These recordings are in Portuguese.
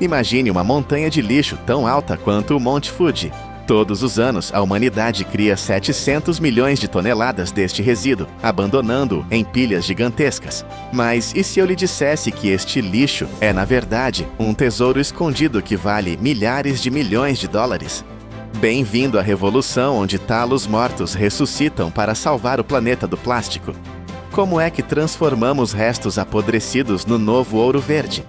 Imagine uma montanha de lixo tão alta quanto o Monte Fuji. Todos os anos, a humanidade cria 700 milhões de toneladas deste resíduo, abandonando-o em pilhas gigantescas. Mas e se eu lhe dissesse que este lixo é, na verdade, um tesouro escondido que vale milhares de milhões de dólares? Bem-vindo à revolução onde talos mortos ressuscitam para salvar o planeta do plástico. Como é que transformamos restos apodrecidos no novo ouro verde?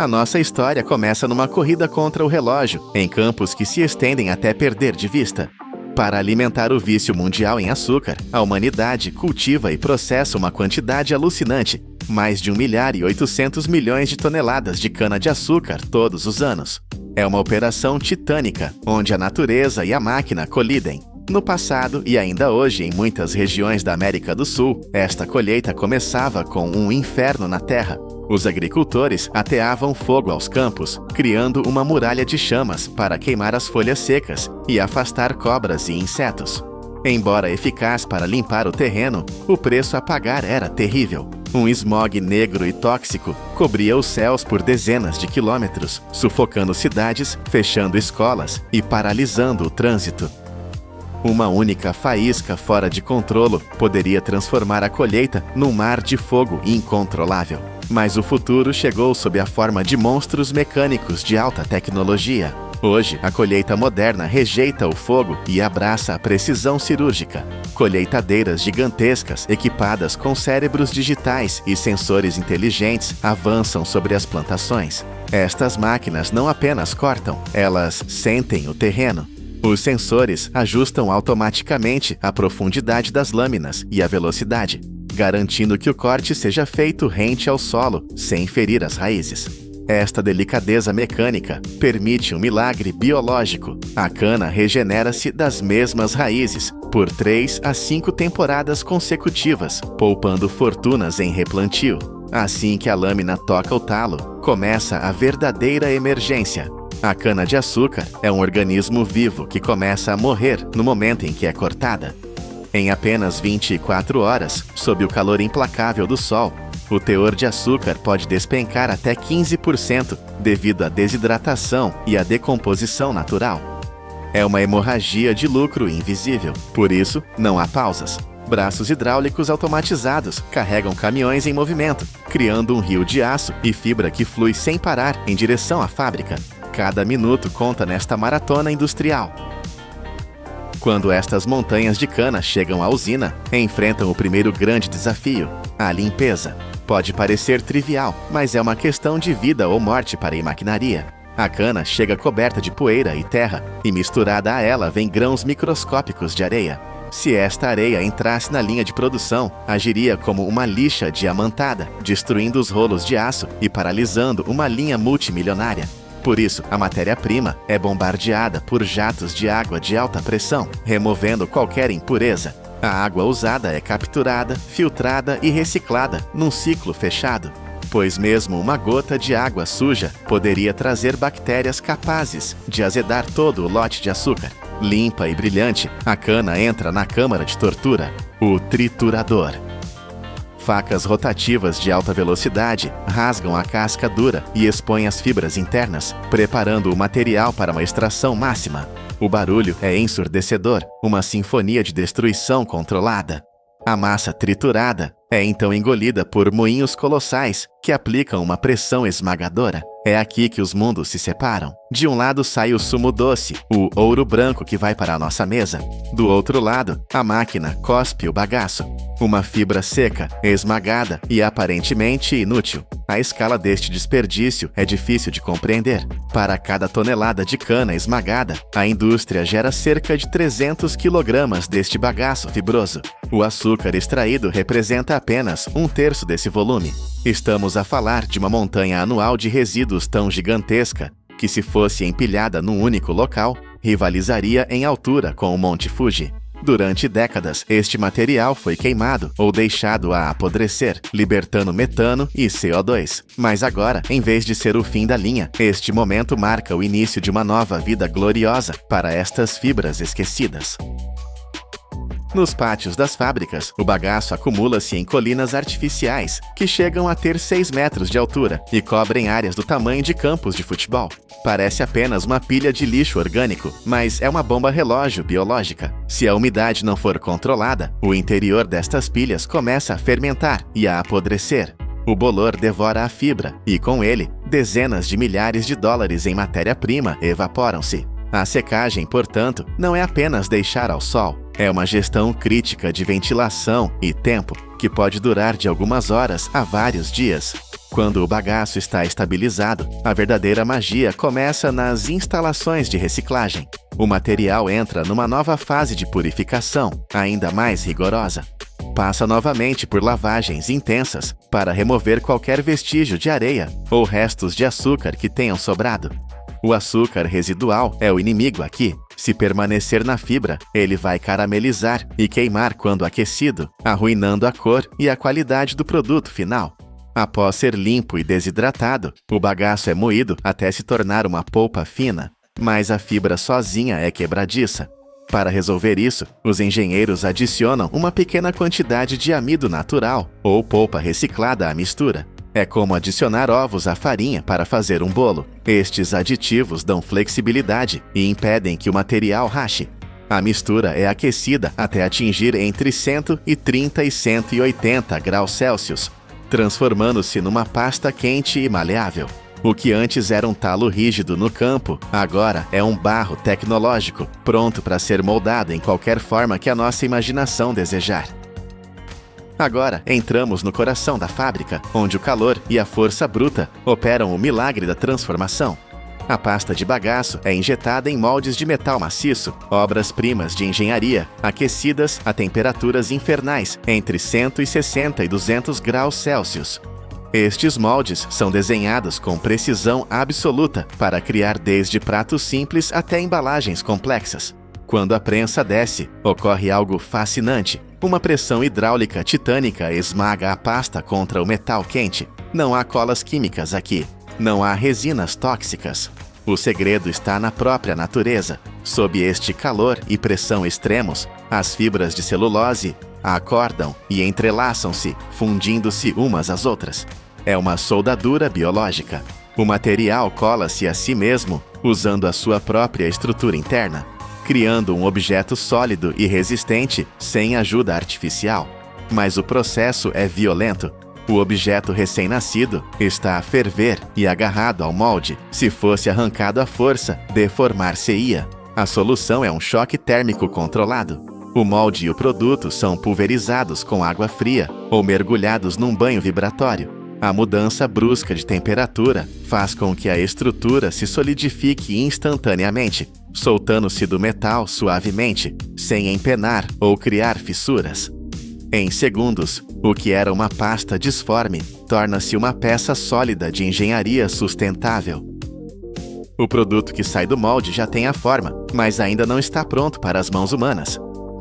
A nossa história começa numa corrida contra o relógio, em campos que se estendem até perder de vista. Para alimentar o vício mundial em açúcar, a humanidade cultiva e processa uma quantidade alucinante, mais de 1.800 milhões de toneladas de cana-de-açúcar todos os anos. É uma operação titânica, onde a natureza e a máquina colidem. No passado e ainda hoje em muitas regiões da América do Sul, esta colheita começava com um inferno na terra. Os agricultores ateavam fogo aos campos, criando uma muralha de chamas para queimar as folhas secas e afastar cobras e insetos. Embora eficaz para limpar o terreno, o preço a pagar era terrível. Um smog negro e tóxico cobria os céus por dezenas de quilômetros, sufocando cidades, fechando escolas e paralisando o trânsito. Uma única faísca fora de controlo poderia transformar a colheita num mar de fogo incontrolável. Mas o futuro chegou sob a forma de monstros mecânicos de alta tecnologia. Hoje, a colheita moderna rejeita o fogo e abraça a precisão cirúrgica. Colheitadeiras gigantescas, equipadas com cérebros digitais e sensores inteligentes, avançam sobre as plantações. Estas máquinas não apenas cortam, elas sentem o terreno. Os sensores ajustam automaticamente a profundidade das lâminas e a velocidade, garantindo que o corte seja feito rente ao solo, sem ferir as raízes. Esta delicadeza mecânica permite um milagre biológico. A cana regenera-se das mesmas raízes por 3 a 5 temporadas consecutivas, poupando fortunas em replantio. Assim que a lâmina toca o talo, começa a verdadeira emergência. A cana-de-açúcar é um organismo vivo que começa a morrer no momento em que é cortada. Em apenas 24 horas, sob o calor implacável do sol, o teor de açúcar pode despencar até 15% devido à desidratação e à decomposição natural. É uma hemorragia de lucro invisível, por isso não há pausas. Braços hidráulicos automatizados carregam caminhões em movimento, criando um rio de aço e fibra que flui sem parar em direção à fábrica. Cada minuto conta nesta maratona industrial. Quando estas montanhas de cana chegam à usina, enfrentam o primeiro grande desafio, a limpeza. Pode parecer trivial, mas é uma questão de vida ou morte para a maquinaria. A cana chega coberta de poeira e terra, e misturada a ela vem grãos microscópicos de areia. Se esta areia entrasse na linha de produção, agiria como uma lixa diamantada, destruindo os rolos de aço e paralisando uma linha multimilionária. Por isso, a matéria-prima é bombardeada por jatos de água de alta pressão, removendo qualquer impureza. A água usada é capturada, filtrada e reciclada num ciclo fechado, pois mesmo uma gota de água suja poderia trazer bactérias capazes de azedar todo o lote de açúcar. Limpa e brilhante, a cana entra na câmara de tortura, o triturador. Facas rotativas de alta velocidade rasgam a casca dura e expõem as fibras internas, preparando o material para uma extração máxima. O barulho é ensurdecedor, uma sinfonia de destruição controlada. A massa triturada é então engolida por moinhos colossais que aplicam uma pressão esmagadora. É aqui que os mundos se separam. De um lado sai o sumo doce, o ouro branco que vai para a nossa mesa. Do outro lado, a máquina cospe o bagaço. Uma fibra seca, esmagada e aparentemente inútil. A escala deste desperdício é difícil de compreender. Para cada tonelada de cana esmagada, a indústria gera cerca de 300 kg deste bagaço fibroso. O açúcar extraído representa apenas 1/3 desse volume. Estamos a falar de uma montanha anual de resíduos tão gigantesca que, se fosse empilhada num único local, rivalizaria em altura com o Monte Fuji. Durante décadas, este material foi queimado ou deixado a apodrecer, libertando metano e CO2. Mas agora, em vez de ser o fim da linha, este momento marca o início de uma nova vida gloriosa para estas fibras esquecidas. Nos pátios das fábricas, o bagaço acumula-se em colinas artificiais, que chegam a ter 6 metros de altura e cobrem áreas do tamanho de campos de futebol. Parece apenas uma pilha de lixo orgânico, mas é uma bomba relógio biológica. Se a umidade não for controlada, o interior destas pilhas começa a fermentar e a apodrecer. O bolor devora a fibra e, com ele, dezenas de milhares de dólares em matéria-prima evaporam-se. A secagem, portanto, não é apenas deixar ao sol. É uma gestão crítica de ventilação e tempo, que pode durar de algumas horas a vários dias. Quando o bagaço está estabilizado, a verdadeira magia começa nas instalações de reciclagem. O material entra numa nova fase de purificação, ainda mais rigorosa. Passa novamente por lavagens intensas para remover qualquer vestígio de areia ou restos de açúcar que tenham sobrado. O açúcar residual é o inimigo aqui. Se permanecer na fibra, ele vai caramelizar e queimar quando aquecido, arruinando a cor e a qualidade do produto final. Após ser limpo e desidratado, o bagaço é moído até se tornar uma polpa fina, mas a fibra sozinha é quebradiça. Para resolver isso, os engenheiros adicionam uma pequena quantidade de amido natural ou polpa reciclada à mistura. É como adicionar ovos à farinha para fazer um bolo. Estes aditivos dão flexibilidade e impedem que o material rache. A mistura é aquecida até atingir entre 130 e 180 graus Celsius, transformando-se numa pasta quente e maleável. O que antes era um talo rígido no campo, agora é um barro tecnológico, pronto para ser moldado em qualquer forma que a nossa imaginação desejar. Agora, entramos no coração da fábrica, onde o calor e a força bruta operam o milagre da transformação. A pasta de bagaço é injetada em moldes de metal maciço, obras-primas de engenharia, aquecidas a temperaturas infernais, entre 160 e 200 graus Celsius. Estes moldes são desenhados com precisão absoluta para criar desde pratos simples até embalagens complexas. Quando a prensa desce, ocorre algo fascinante. Uma pressão hidráulica titânica esmaga a pasta contra o metal quente. Não há colas químicas aqui. Não há resinas tóxicas. O segredo está na própria natureza. Sob este calor e pressão extremos, as fibras de celulose acordam e entrelaçam-se, fundindo-se umas às outras. É uma soldadura biológica. O material cola-se a si mesmo, usando a sua própria estrutura interna, criando um objeto sólido e resistente sem ajuda artificial. Mas o processo é violento. O objeto recém-nascido está a ferver e agarrado ao molde. Se fosse arrancado à força, deformar-se-ia. A solução é um choque térmico controlado. O molde e o produto são pulverizados com água fria ou mergulhados num banho vibratório. A mudança brusca de temperatura faz com que a estrutura se solidifique instantaneamente, soltando-se do metal suavemente, sem empenar ou criar fissuras. Em segundos, o que era uma pasta disforme torna-se uma peça sólida de engenharia sustentável. O produto que sai do molde já tem a forma, mas ainda não está pronto para as mãos humanas.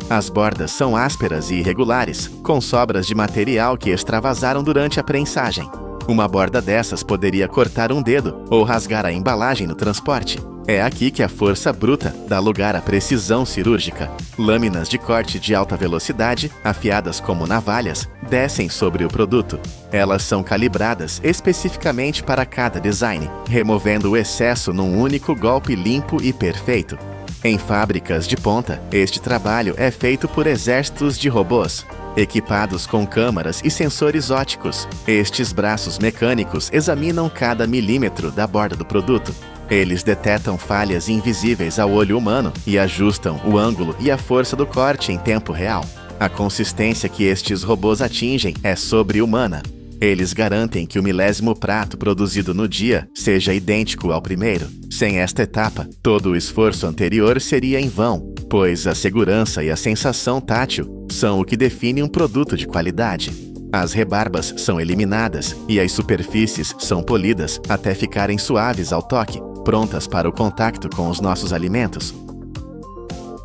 As bordas são ásperas e irregulares, com sobras de material que extravasaram durante a prensagem. Uma borda dessas poderia cortar um dedo ou rasgar a embalagem no transporte. É aqui que a força bruta dá lugar à precisão cirúrgica. Lâminas de corte de alta velocidade, afiadas como navalhas, descem sobre o produto. Elas são calibradas especificamente para cada design, removendo o excesso num único golpe limpo e perfeito. Em fábricas de ponta, este trabalho é feito por exércitos de robôs, equipados com câmaras e sensores ópticos. Estes braços mecânicos examinam cada milímetro da borda do produto. Eles detetam falhas invisíveis ao olho humano e ajustam o ângulo e a força do corte em tempo real. A consistência que estes robôs atingem é sobre-humana. Eles garantem que o milésimo prato produzido no dia seja idêntico ao primeiro. Sem esta etapa, todo o esforço anterior seria em vão, pois a segurança e a sensação tátil são o que define um produto de qualidade. As rebarbas são eliminadas e as superfícies são polidas até ficarem suaves ao toque, prontas para o contato com os nossos alimentos.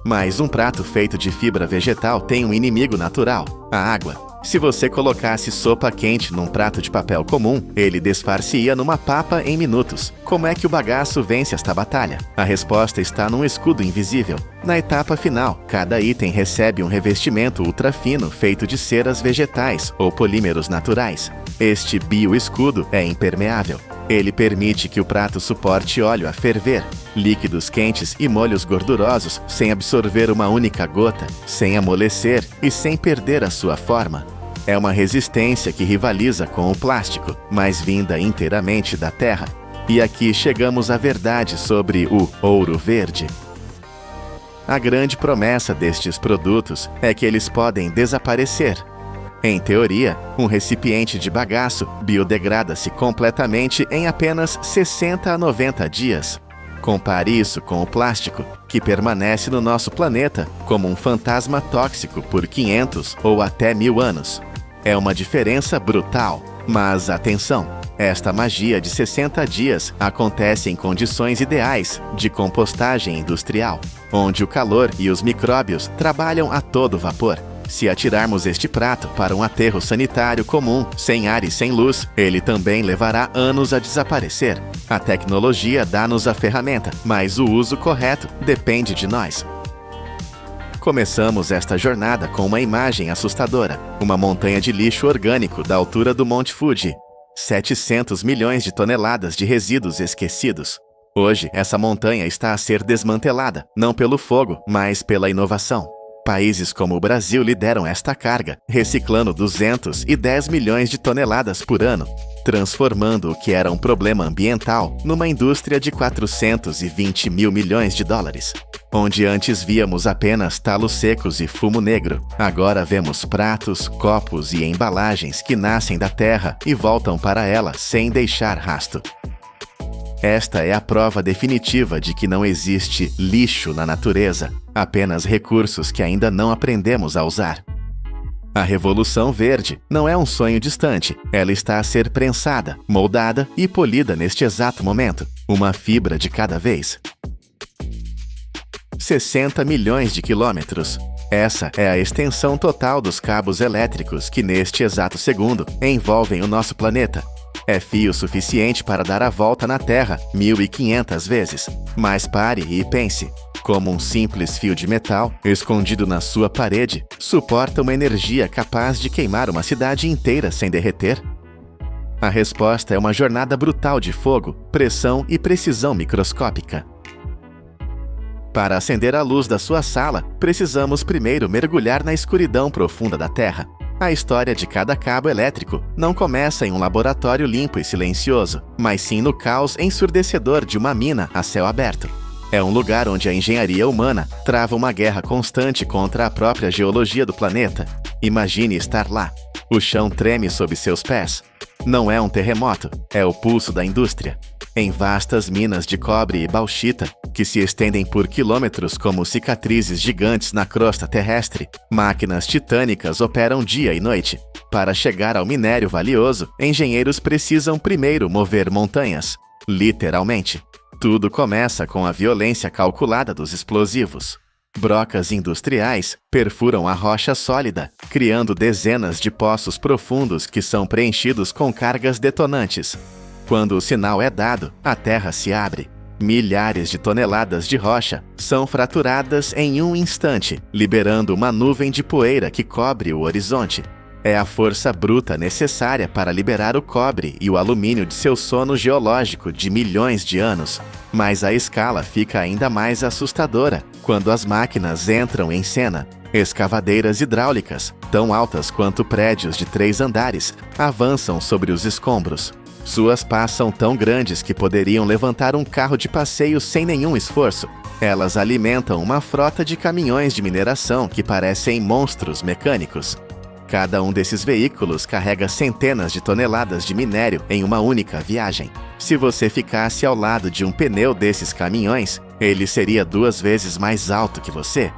Mas um prato feito de fibra vegetal tem um inimigo natural, a água. Se você colocasse sopa quente num prato de papel comum, ele desfar-se-ia numa papa em minutos. Como é que o bagaço vence esta batalha? A resposta está num escudo invisível. Na etapa final, cada item recebe um revestimento ultrafino feito de ceras vegetais ou polímeros naturais. Este bioescudo é impermeável. Ele permite que o prato suporte óleo a ferver, líquidos quentes e molhos gordurosos sem absorver uma única gota, sem amolecer e sem perder a sua forma. É uma resistência que rivaliza com o plástico, mas vinda inteiramente da terra. E aqui chegamos à verdade sobre o ouro verde. A grande promessa destes produtos é que eles podem desaparecer. Em teoria, um recipiente de bagaço biodegrada-se completamente em apenas 60 a 90 dias. Compare isso com o plástico, que permanece no nosso planeta como um fantasma tóxico por 500 ou até 1000 anos. É uma diferença brutal, mas atenção! Esta magia de 60 dias acontece em condições ideais de compostagem industrial, onde o calor e os micróbios trabalham a todo vapor. Se atirarmos este prato para um aterro sanitário comum, sem ar e sem luz, ele também levará anos a desaparecer. A tecnologia dá-nos a ferramenta, mas o uso correto depende de nós. Começamos esta jornada com uma imagem assustadora, uma montanha de lixo orgânico da altura do Monte Fuji. 700 milhões de toneladas de resíduos esquecidos. Hoje, essa montanha está a ser desmantelada, não pelo fogo, mas pela inovação. Países como o Brasil lideram esta carga, reciclando 210 milhões de toneladas por ano, transformando o que era um problema ambiental numa indústria de 420 mil milhões de dólares. Onde antes víamos apenas talos secos e fumo negro, agora vemos pratos, copos e embalagens que nascem da terra e voltam para ela sem deixar rasto. Esta é a prova definitiva de que não existe lixo na natureza, apenas recursos que ainda não aprendemos a usar. A Revolução Verde não é um sonho distante, ela está a ser prensada, moldada e polida neste exato momento, uma fibra de cada vez. 60 milhões de quilômetros. Essa é a extensão total dos cabos elétricos que neste exato segundo envolvem o nosso planeta. É fio suficiente para dar a volta na Terra 1.500 vezes. Mas pare e pense. Como um simples fio de metal, escondido na sua parede, suporta uma energia capaz de queimar uma cidade inteira sem derreter? A resposta é uma jornada brutal de fogo, pressão e precisão microscópica. Para acender a luz da sua sala, precisamos primeiro mergulhar na escuridão profunda da Terra. A história de cada cabo elétrico não começa em um laboratório limpo e silencioso, mas sim no caos ensurdecedor de uma mina a céu aberto. É um lugar onde a engenharia humana trava uma guerra constante contra a própria geologia do planeta. Imagine estar lá. O chão treme sob seus pés. Não é um terremoto, é o pulso da indústria. Em vastas minas de cobre e bauxita, que se estendem por quilômetros como cicatrizes gigantes na crosta terrestre, máquinas titânicas operam dia e noite. Para chegar ao minério valioso, engenheiros precisam primeiro mover montanhas. Literalmente. Tudo começa com a violência calculada dos explosivos. Brocas industriais perfuram a rocha sólida, criando dezenas de poços profundos que são preenchidos com cargas detonantes. Quando o sinal é dado, a terra se abre. Milhares de toneladas de rocha são fraturadas em um instante, liberando uma nuvem de poeira que cobre o horizonte. É a força bruta necessária para liberar o cobre e o alumínio de seu sono geológico de milhões de anos. Mas a escala fica ainda mais assustadora quando as máquinas entram em cena. Escavadeiras hidráulicas, tão altas quanto prédios de 3 andares, avançam sobre os escombros. Suas pás são tão grandes que poderiam levantar um carro de passeio sem nenhum esforço. Elas alimentam uma frota de caminhões de mineração que parecem monstros mecânicos. Cada um desses veículos carrega centenas de toneladas de minério em uma única viagem. Se você ficasse ao lado de um pneu desses caminhões, ele seria 2 vezes mais alto que você.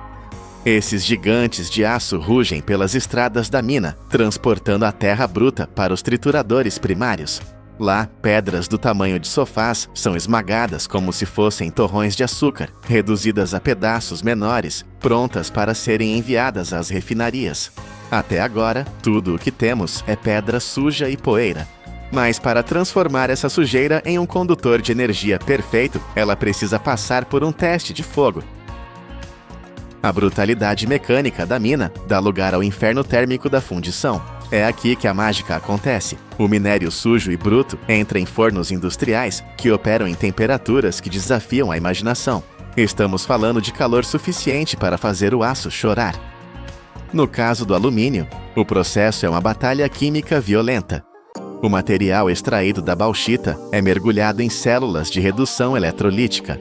Esses gigantes de aço rugem pelas estradas da mina, transportando a terra bruta para os trituradores primários. Lá, pedras do tamanho de sofás são esmagadas como se fossem torrões de açúcar, reduzidas a pedaços menores, prontas para serem enviadas às refinarias. Até agora, tudo o que temos é pedra suja e poeira. Mas para transformar essa sujeira em um condutor de energia perfeito, ela precisa passar por um teste de fogo. A brutalidade mecânica da mina dá lugar ao inferno térmico da fundição. É aqui que a mágica acontece. O minério sujo e bruto entra em fornos industriais que operam em temperaturas que desafiam a imaginação. Estamos falando de calor suficiente para fazer o aço chorar. No caso do alumínio, o processo é uma batalha química violenta. O material extraído da bauxita é mergulhado em células de redução eletrolítica.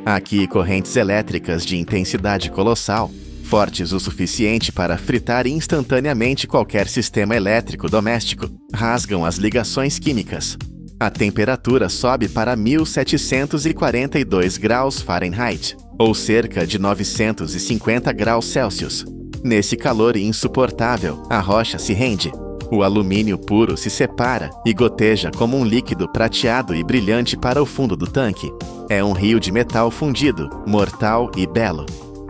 Aqui, correntes elétricas de intensidade colossal, fortes o suficiente para fritar instantaneamente qualquer sistema elétrico doméstico, rasgam as ligações químicas. A temperatura sobe para 1742 graus Fahrenheit, ou cerca de 950 graus Celsius. Nesse calor insuportável, a rocha se rende. O alumínio puro se separa e goteja como um líquido prateado e brilhante para o fundo do tanque. É um rio de metal fundido, mortal e belo.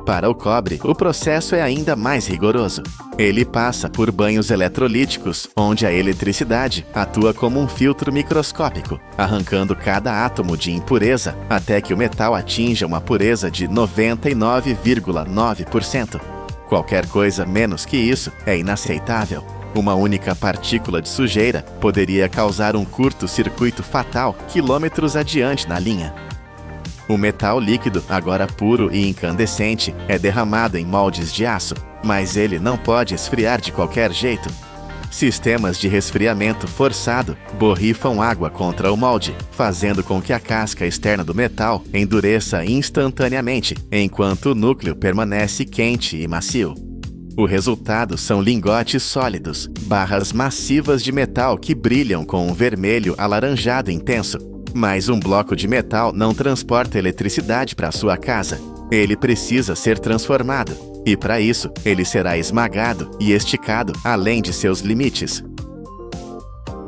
Para o cobre, o processo é ainda mais rigoroso. Ele passa por banhos eletrolíticos, onde a eletricidade atua como um filtro microscópico, arrancando cada átomo de impureza até que o metal atinja uma pureza de 99,9%. Qualquer coisa menos que isso é inaceitável. Uma única partícula de sujeira poderia causar um curto-circuito fatal quilômetros adiante na linha. O metal líquido, agora puro e incandescente, é derramado em moldes de aço, mas ele não pode esfriar de qualquer jeito. Sistemas de resfriamento forçado borrifam água contra o molde, fazendo com que a casca externa do metal endureça instantaneamente, enquanto o núcleo permanece quente e macio. O resultado são lingotes sólidos, barras massivas de metal que brilham com um vermelho alaranjado intenso. Mas um bloco de metal não transporta eletricidade para sua casa. Ele precisa ser transformado, e para isso, ele será esmagado e esticado além de seus limites.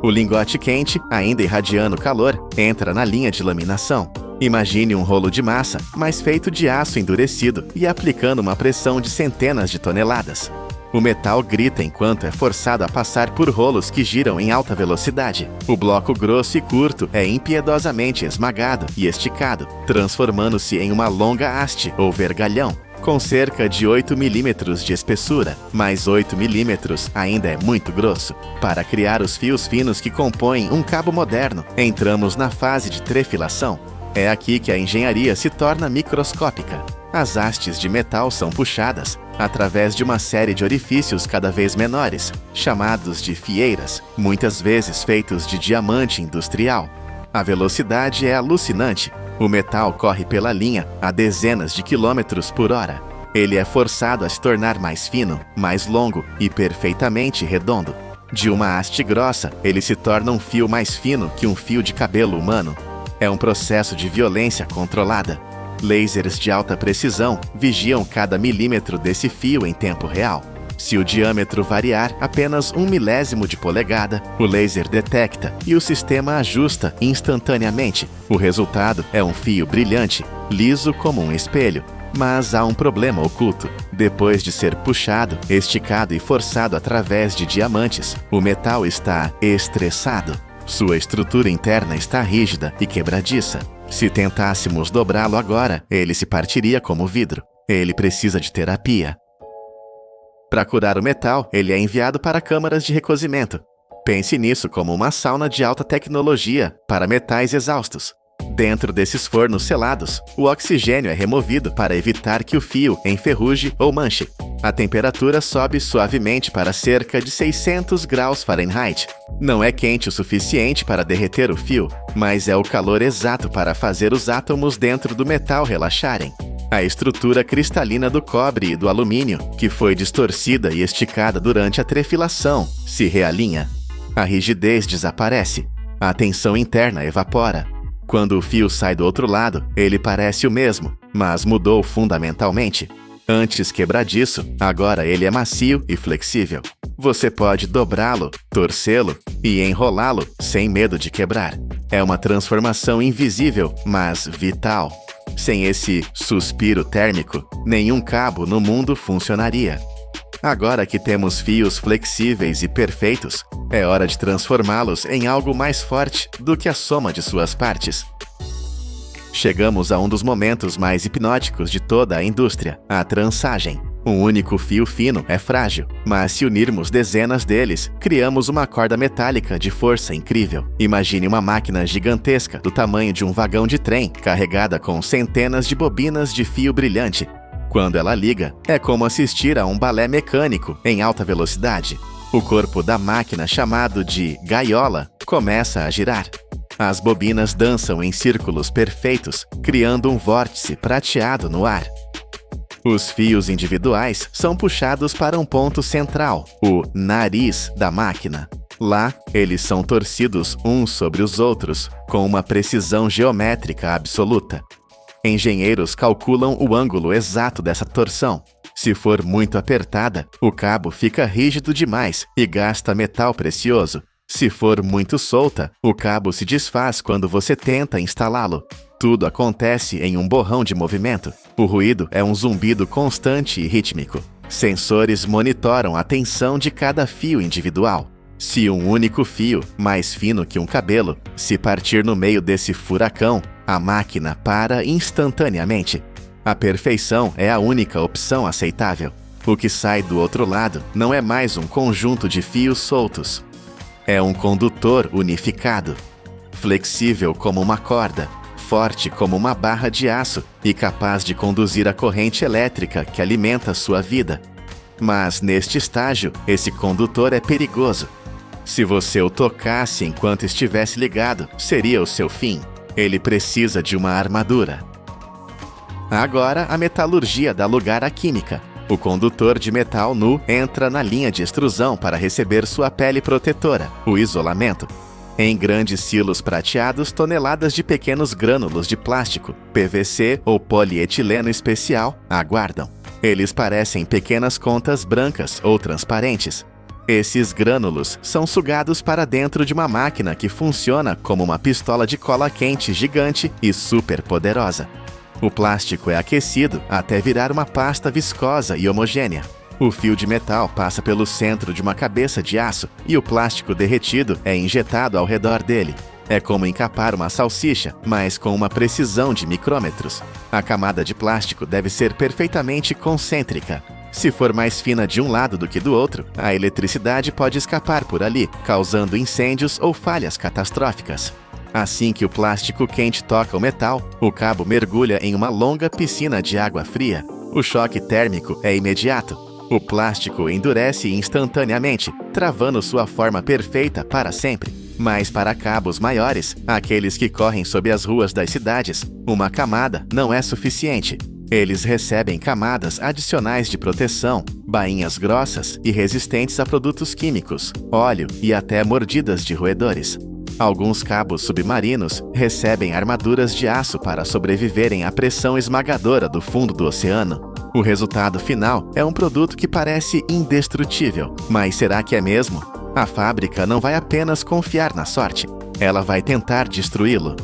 O lingote quente, ainda irradiando calor, entra na linha de laminação. Imagine um rolo de massa, mas feito de aço endurecido e aplicando uma pressão de centenas de toneladas. O metal grita enquanto é forçado a passar por rolos que giram em alta velocidade. O bloco grosso e curto é impiedosamente esmagado e esticado, transformando-se em uma longa haste ou vergalhão, com cerca de 8 milímetros de espessura, mas 8 milímetros ainda é muito grosso. Para criar os fios finos que compõem um cabo moderno, entramos na fase de trefilação. É aqui que a engenharia se torna microscópica. As hastes de metal são puxadas através de uma série de orifícios cada vez menores, chamados de fieiras, muitas vezes feitos de diamante industrial. A velocidade é alucinante. O metal corre pela linha a dezenas de quilômetros por hora. Ele é forçado a se tornar mais fino, mais longo e perfeitamente redondo. De uma haste grossa, ele se torna um fio mais fino que um fio de cabelo humano. É um processo de violência controlada. Lasers de alta precisão vigiam cada milímetro desse fio em tempo real. Se o diâmetro variar apenas 1 milésimo de polegada, o laser detecta e o sistema ajusta instantaneamente. O resultado é um fio brilhante, liso como um espelho. Mas há um problema oculto. Depois de ser puxado, esticado e forçado através de diamantes, o metal está estressado. Sua estrutura interna está rígida e quebradiça. Se tentássemos dobrá-lo agora, ele se partiria como vidro. Ele precisa de terapia. Para curar o metal, ele é enviado para câmaras de recozimento. Pense nisso como uma sauna de alta tecnologia para metais exaustos. Dentro desses fornos selados, o oxigênio é removido para evitar que o fio enferruje ou manche. A temperatura sobe suavemente para cerca de 600 graus Fahrenheit. Não é quente o suficiente para derreter o fio, mas é o calor exato para fazer os átomos dentro do metal relaxarem. A estrutura cristalina do cobre e do alumínio, que foi distorcida e esticada durante a trefilação, se realinha. A rigidez desaparece. A tensão interna evapora. Quando o fio sai do outro lado, ele parece o mesmo, mas mudou fundamentalmente. Antes quebradiço, agora ele é macio e flexível. Você pode dobrá-lo, torcê-lo e enrolá-lo sem medo de quebrar. É uma transformação invisível, mas vital. Sem esse suspiro térmico, nenhum cabo no mundo funcionaria. Agora que temos fios flexíveis e perfeitos, é hora de transformá-los em algo mais forte do que a soma de suas partes. Chegamos a um dos momentos mais hipnóticos de toda a indústria, a trançagem. Um único fio fino é frágil, mas se unirmos dezenas deles, criamos uma corda metálica de força incrível. Imagine uma máquina gigantesca do tamanho de um vagão de trem, carregada com centenas de bobinas de fio brilhante. Quando ela liga, é como assistir a um balé mecânico em alta velocidade. O corpo da máquina, chamado de gaiola, começa a girar. As bobinas dançam em círculos perfeitos, criando um vórtice prateado no ar. Os fios individuais são puxados para um ponto central, o nariz da máquina. Lá, eles são torcidos uns sobre os outros, com uma precisão geométrica absoluta. Engenheiros calculam o ângulo exato dessa torção. Se for muito apertada, o cabo fica rígido demais e gasta metal precioso. Se for muito solta, o cabo se desfaz quando você tenta instalá-lo. Tudo acontece em um borrão de movimento. O ruído é um zumbido constante e rítmico. Sensores monitoram a tensão de cada fio individual. Se um único fio, mais fino que um cabelo, se partir no meio desse furacão, a máquina para instantaneamente. A perfeição é a única opção aceitável. O que sai do outro lado não é mais um conjunto de fios soltos. É um condutor unificado, flexível como uma corda, forte como uma barra de aço e capaz de conduzir a corrente elétrica que alimenta sua vida. Mas neste estágio, esse condutor é perigoso. Se você o tocasse enquanto estivesse ligado, seria o seu fim. Ele precisa de uma armadura. Agora, a metalurgia dá lugar à química. O condutor de metal nu entra na linha de extrusão para receber sua pele protetora, o isolamento. Em grandes silos prateados, toneladas de pequenos grânulos de plástico, PVC ou polietileno especial, aguardam. Eles parecem pequenas contas brancas ou transparentes. Esses grânulos são sugados para dentro de uma máquina que funciona como uma pistola de cola quente gigante e super poderosa. O plástico é aquecido até virar uma pasta viscosa e homogênea. O fio de metal passa pelo centro de uma cabeça de aço e o plástico derretido é injetado ao redor dele. É como encapar uma salsicha, mas com uma precisão de micrômetros. A camada de plástico deve ser perfeitamente concêntrica. Se for mais fina de um lado do que do outro, a eletricidade pode escapar por ali, causando incêndios ou falhas catastróficas. Assim que o plástico quente toca o metal, o cabo mergulha em uma longa piscina de água fria. O choque térmico é imediato. O plástico endurece instantaneamente, travando sua forma perfeita para sempre. Mas para cabos maiores, aqueles que correm sob as ruas das cidades, uma camada não é suficiente. Eles recebem camadas adicionais de proteção, bainhas grossas e resistentes a produtos químicos, óleo e até mordidas de roedores. Alguns cabos submarinos recebem armaduras de aço para sobreviverem à pressão esmagadora do fundo do oceano. O resultado final é um produto que parece indestrutível, mas será que é mesmo? A fábrica não vai apenas confiar na sorte, ela vai tentar destruí-lo.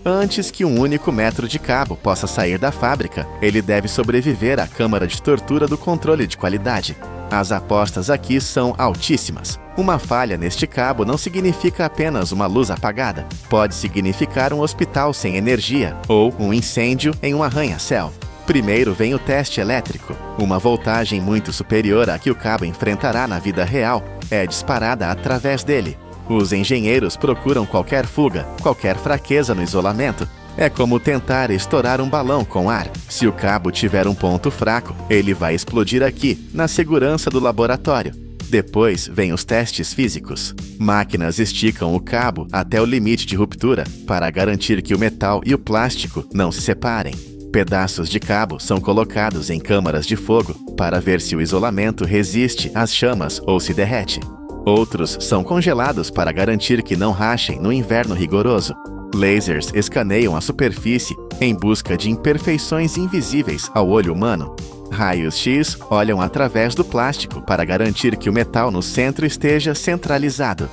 Antes que um único metro de cabo possa sair da fábrica, ele deve sobreviver à câmara de tortura do controle de qualidade. As apostas aqui são altíssimas. Uma falha neste cabo não significa apenas uma luz apagada. Pode significar um hospital sem energia ou um incêndio em um arranha-céu. Primeiro vem o teste elétrico. Uma voltagem muito superior à que o cabo enfrentará na vida real é disparada através dele. Os engenheiros procuram qualquer fuga, qualquer fraqueza no isolamento. É como tentar estourar um balão com ar. Se o cabo tiver um ponto fraco, ele vai explodir aqui, na segurança do laboratório. Depois vem os testes físicos. Máquinas esticam o cabo até o limite de ruptura para garantir que o metal e o plástico não se separem. Pedaços de cabo são colocados em câmaras de fogo para ver se o isolamento resiste às chamas ou se derrete. Outros são congelados para garantir que não rachem no inverno rigoroso. Lasers escaneiam a superfície em busca de imperfeições invisíveis ao olho humano. Raios X olham através do plástico para garantir que o metal no centro esteja centralizado.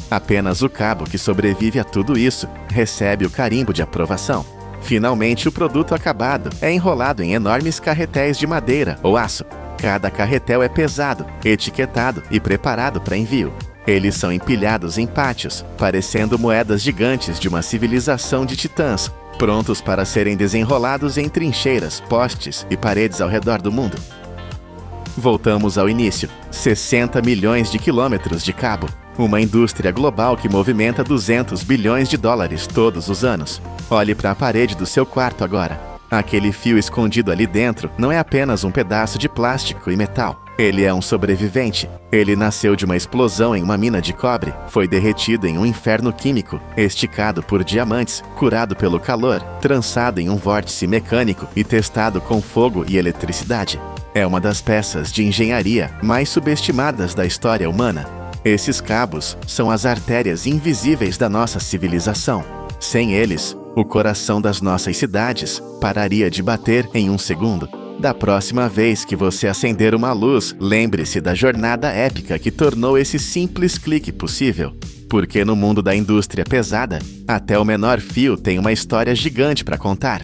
Apenas o cabo que sobrevive a tudo isso recebe o carimbo de aprovação. Finalmente, o produto acabado é enrolado em enormes carretéis de madeira ou aço. Cada carretel é pesado, etiquetado e preparado para envio. Eles são empilhados em pátios, parecendo moedas gigantes de uma civilização de titãs, prontos para serem desenrolados em trincheiras, postes e paredes ao redor do mundo. Voltamos ao início. 60 milhões de quilômetros de cabo. Uma indústria global que movimenta 200 bilhões de dólares todos os anos. Olhe para a parede do seu quarto agora. Aquele fio escondido ali dentro não é apenas um pedaço de plástico e metal. Ele é um sobrevivente. Ele nasceu de uma explosão em uma mina de cobre, foi derretido em um inferno químico, esticado por diamantes, curado pelo calor, trançado em um vórtice mecânico e testado com fogo e eletricidade. É uma das peças de engenharia mais subestimadas da história humana. Esses cabos são as artérias invisíveis da nossa civilização. Sem eles, o coração das nossas cidades pararia de bater em um segundo. Da próxima vez que você acender uma luz, lembre-se da jornada épica que tornou esse simples clique possível. Porque no mundo da indústria pesada, até o menor fio tem uma história gigante para contar.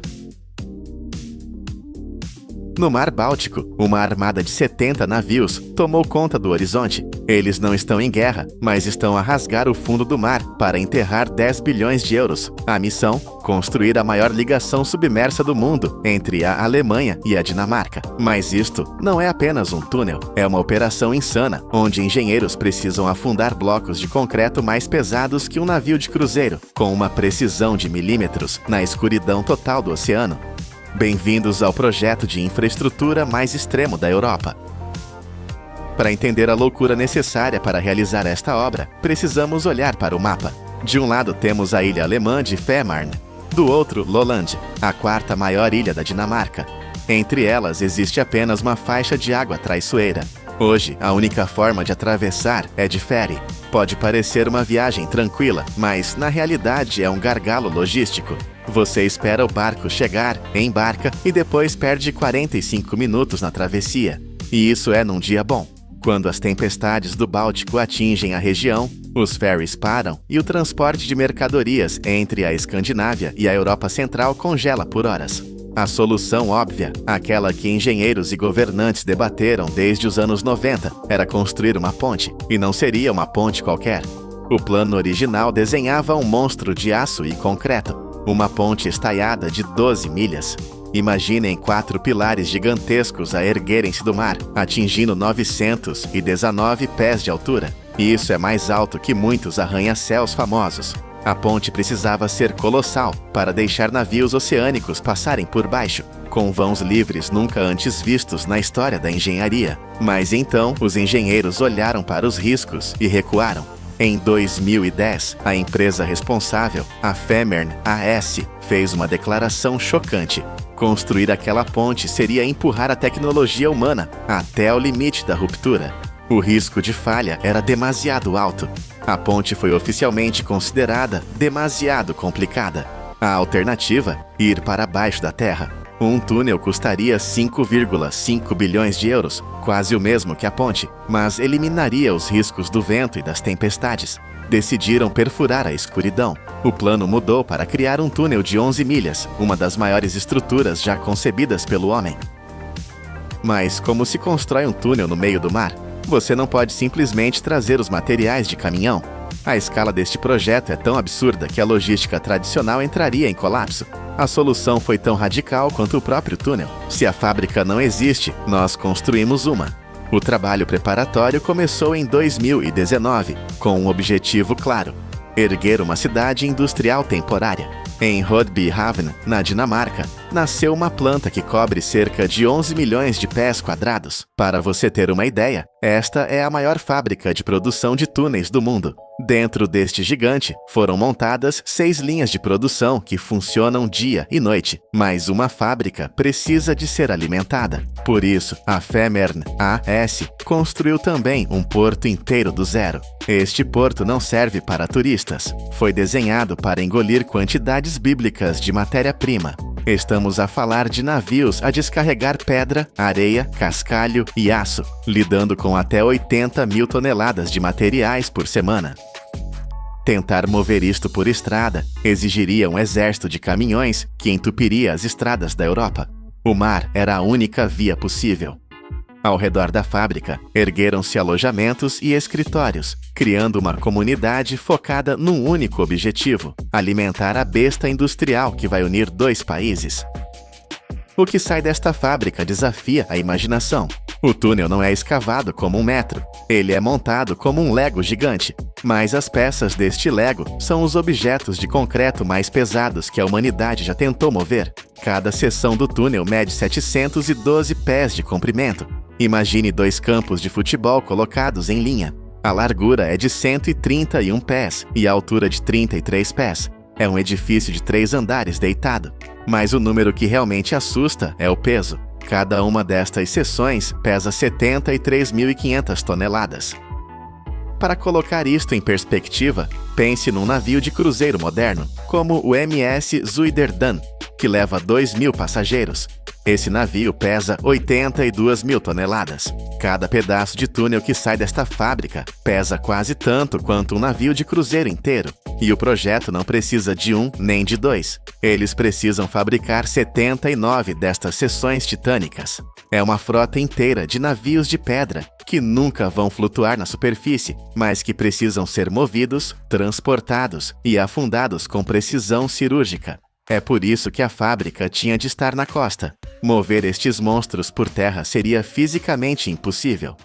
No Mar Báltico, uma armada de 70 navios tomou conta do horizonte. Eles não estão em guerra, mas estão a rasgar o fundo do mar para enterrar 10 bilhões de euros. A missão? Construir a maior ligação submersa do mundo entre a Alemanha e a Dinamarca. Mas isto não é apenas um túnel, é uma operação insana, onde engenheiros precisam afundar blocos de concreto mais pesados que um navio de cruzeiro, com uma precisão de milímetros, na escuridão total do oceano. Bem-vindos ao projeto de infraestrutura mais extremo da Europa. Para entender a loucura necessária para realizar esta obra, precisamos olhar para o mapa. De um lado temos a ilha alemã de Fehmarn, do outro, Lolland, a quarta maior ilha da Dinamarca. Entre elas existe apenas uma faixa de água traiçoeira. Hoje, a única forma de atravessar é de ferry. Pode parecer uma viagem tranquila, mas na realidade é um gargalo logístico. Você espera o barco chegar, embarca e depois perde 45 minutos na travessia. E isso é num dia bom. Quando as tempestades do Báltico atingem a região, os ferries param e o transporte de mercadorias entre a Escandinávia e a Europa Central congela por horas. A solução óbvia, aquela que engenheiros e governantes debateram desde os anos 90, era construir uma ponte, e não seria uma ponte qualquer. O plano original desenhava um monstro de aço e concreto, uma ponte estaiada de 12 milhas. Imaginem 4 pilares gigantescos a erguerem-se do mar, atingindo 919 pés de altura. E isso é mais alto que muitos arranha-céus famosos. A ponte precisava ser colossal para deixar navios oceânicos passarem por baixo, com vãos livres nunca antes vistos na história da engenharia. Mas então, os engenheiros olharam para os riscos e recuaram. Em 2010, a empresa responsável, a Fehmarn AS, fez uma declaração chocante. Construir aquela ponte seria empurrar a tecnologia humana até o limite da ruptura. O risco de falha era demasiado alto. A ponte foi oficialmente considerada demasiado complicada. A alternativa? Ir para baixo da terra. Um túnel custaria 5,5 bilhões de euros, quase o mesmo que a ponte, mas eliminaria os riscos do vento e das tempestades. Decidiram perfurar a escuridão. O plano mudou para criar um túnel de 11 milhas, uma das maiores estruturas já concebidas pelo homem. Mas como se constrói um túnel no meio do mar? Você não pode simplesmente trazer os materiais de caminhão. A escala deste projeto é tão absurda que a logística tradicional entraria em colapso. A solução foi tão radical quanto o próprio túnel. Se a fábrica não existe, nós construímos uma. O trabalho preparatório começou em 2019, com um objetivo claro: erguer uma cidade industrial temporária. Em Rødbyhavn, na Dinamarca, nasceu uma planta que cobre cerca de 11 milhões de pés quadrados. Para você ter uma ideia, esta é a maior fábrica de produção de túneis do mundo. Dentro deste gigante, foram montadas 6 linhas de produção que funcionam dia e noite, mas uma fábrica precisa de ser alimentada. Por isso, a Fehmarn AS construiu também um porto inteiro do zero. Este porto não serve para turistas. Foi desenhado para engolir quantidades bíblicas de matéria-prima. Estamos a falar de navios a descarregar pedra, areia, cascalho e aço, lidando com até 80 mil toneladas de materiais por semana. Tentar mover isto por estrada exigiria um exército de caminhões que entupiria as estradas da Europa. O mar era a única via possível. Ao redor da fábrica, ergueram-se alojamentos e escritórios, criando uma comunidade focada num único objetivo: alimentar a besta industrial que vai unir 2 países. O que sai desta fábrica desafia a imaginação. O túnel não é escavado como um metro, ele é montado como um Lego gigante, mas as peças deste Lego são os objetos de concreto mais pesados que a humanidade já tentou mover. Cada seção do túnel mede 712 pés de comprimento. Imagine 2 campos de futebol colocados em linha. A largura é de 131 pés e a altura de 33 pés. É um edifício de 3 andares deitado. Mas o número que realmente assusta é o peso. Cada uma destas seções pesa 73.500 toneladas. Para colocar isto em perspectiva, pense num navio de cruzeiro moderno, como o MS Zuiderdam, que leva 2.000 passageiros. Esse navio pesa 82 mil toneladas. Cada pedaço de túnel que sai desta fábrica pesa quase tanto quanto um navio de cruzeiro inteiro. E o projeto não precisa de 1 nem de 2. Eles precisam fabricar 79 destas seções titânicas. É uma frota inteira de navios de pedra que nunca vão flutuar na superfície, mas que precisam ser movidos, transportados e afundados com precisão cirúrgica. É por isso que a fábrica tinha de estar na costa. Mover estes monstros por terra seria fisicamente impossível.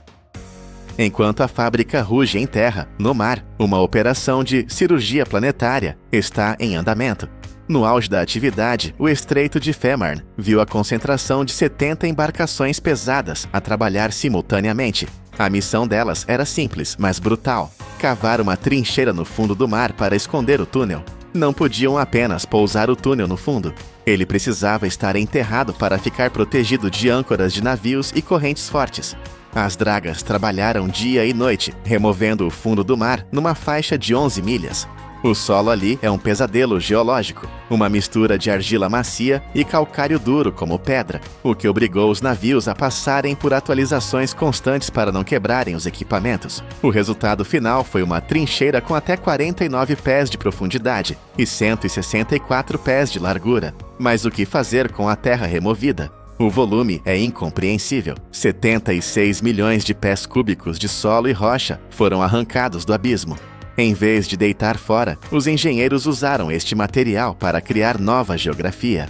Enquanto a fábrica ruge em terra, no mar, uma operação de cirurgia planetária está em andamento. No auge da atividade, o Estreito de Fehmarn viu a concentração de 70 embarcações pesadas a trabalhar simultaneamente. A missão delas era simples, mas brutal: cavar uma trincheira no fundo do mar para esconder o túnel. Não podiam apenas pousar o túnel no fundo. Ele precisava estar enterrado para ficar protegido de âncoras de navios e correntes fortes. As dragas trabalharam dia e noite, removendo o fundo do mar numa faixa de 11 milhas. O solo ali é um pesadelo geológico, uma mistura de argila macia e calcário duro como pedra, o que obrigou os navios a passarem por atualizações constantes para não quebrarem os equipamentos. O resultado final foi uma trincheira com até 49 pés de profundidade e 164 pés de largura. Mas o que fazer com a terra removida? O volume é incompreensível. 76 milhões de pés cúbicos de solo e rocha foram arrancados do abismo. Em vez de deitar fora, os engenheiros usaram este material para criar nova geografia.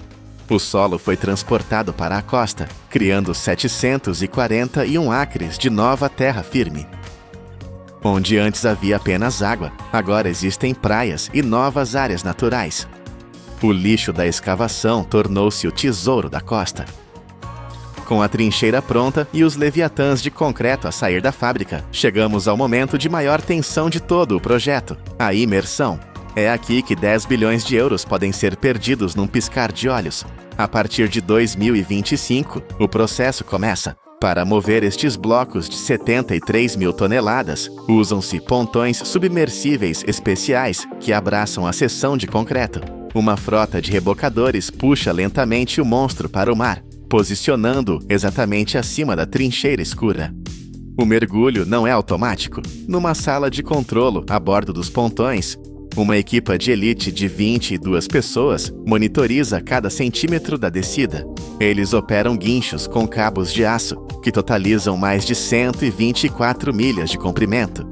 O solo foi transportado para a costa, criando 741 acres de nova terra firme. Onde antes havia apenas água, agora existem praias e novas áreas naturais. O lixo da escavação tornou-se o tesouro da costa. Com a trincheira pronta e os leviatãs de concreto a sair da fábrica, chegamos ao momento de maior tensão de todo o projeto: a imersão. É aqui que 10 bilhões de euros podem ser perdidos num piscar de olhos. A partir de 2025, o processo começa. Para mover estes blocos de 73 mil toneladas, usam-se pontões submersíveis especiais que abraçam a seção de concreto. Uma frota de rebocadores puxa lentamente o monstro para o mar, posicionando-o exatamente acima da trincheira escura. O mergulho não é automático. Numa sala de controlo a bordo dos pontões, uma equipa de elite de 22 pessoas monitoriza cada centímetro da descida. Eles operam guinchos com cabos de aço, que totalizam mais de 124 milhas de comprimento.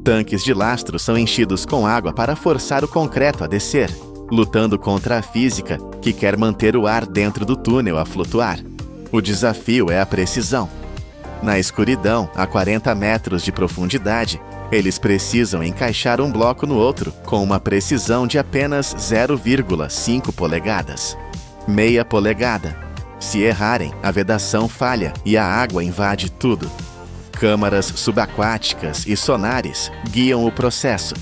Tanques de lastro são enchidos com água para forçar o concreto a descer, lutando contra a física, que quer manter o ar dentro do túnel a flutuar. O desafio é a precisão. Na escuridão, a 40 metros de profundidade, eles precisam encaixar um bloco no outro com uma precisão de apenas 0,5 polegadas. meia polegada. Se errarem, a vedação falha e a água invade tudo. Câmaras subaquáticas e sonares guiam o processo.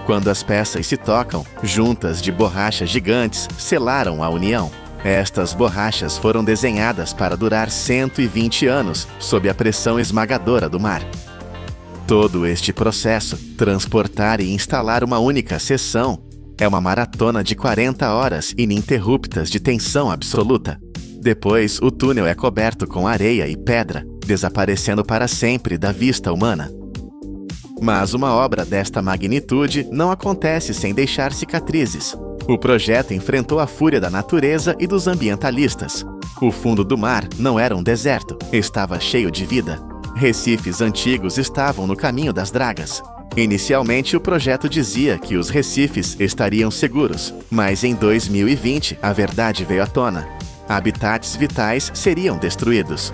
Quando as peças se tocam, juntas de borrachas gigantes selaram a união. Estas borrachas foram desenhadas para durar 120 anos sob a pressão esmagadora do mar. Todo este processo, transportar e instalar uma única seção, é uma maratona de 40 horas ininterruptas de tensão absoluta. Depois, o túnel é coberto com areia e pedra, desaparecendo para sempre da vista humana. Mas uma obra desta magnitude não acontece sem deixar cicatrizes. O projeto enfrentou a fúria da natureza e dos ambientalistas. O fundo do mar não era um deserto, estava cheio de vida. Recifes antigos estavam no caminho das dragas. Inicialmente, o projeto dizia que os recifes estariam seguros, mas em 2020 a verdade veio à tona. Habitats vitais seriam destruídos.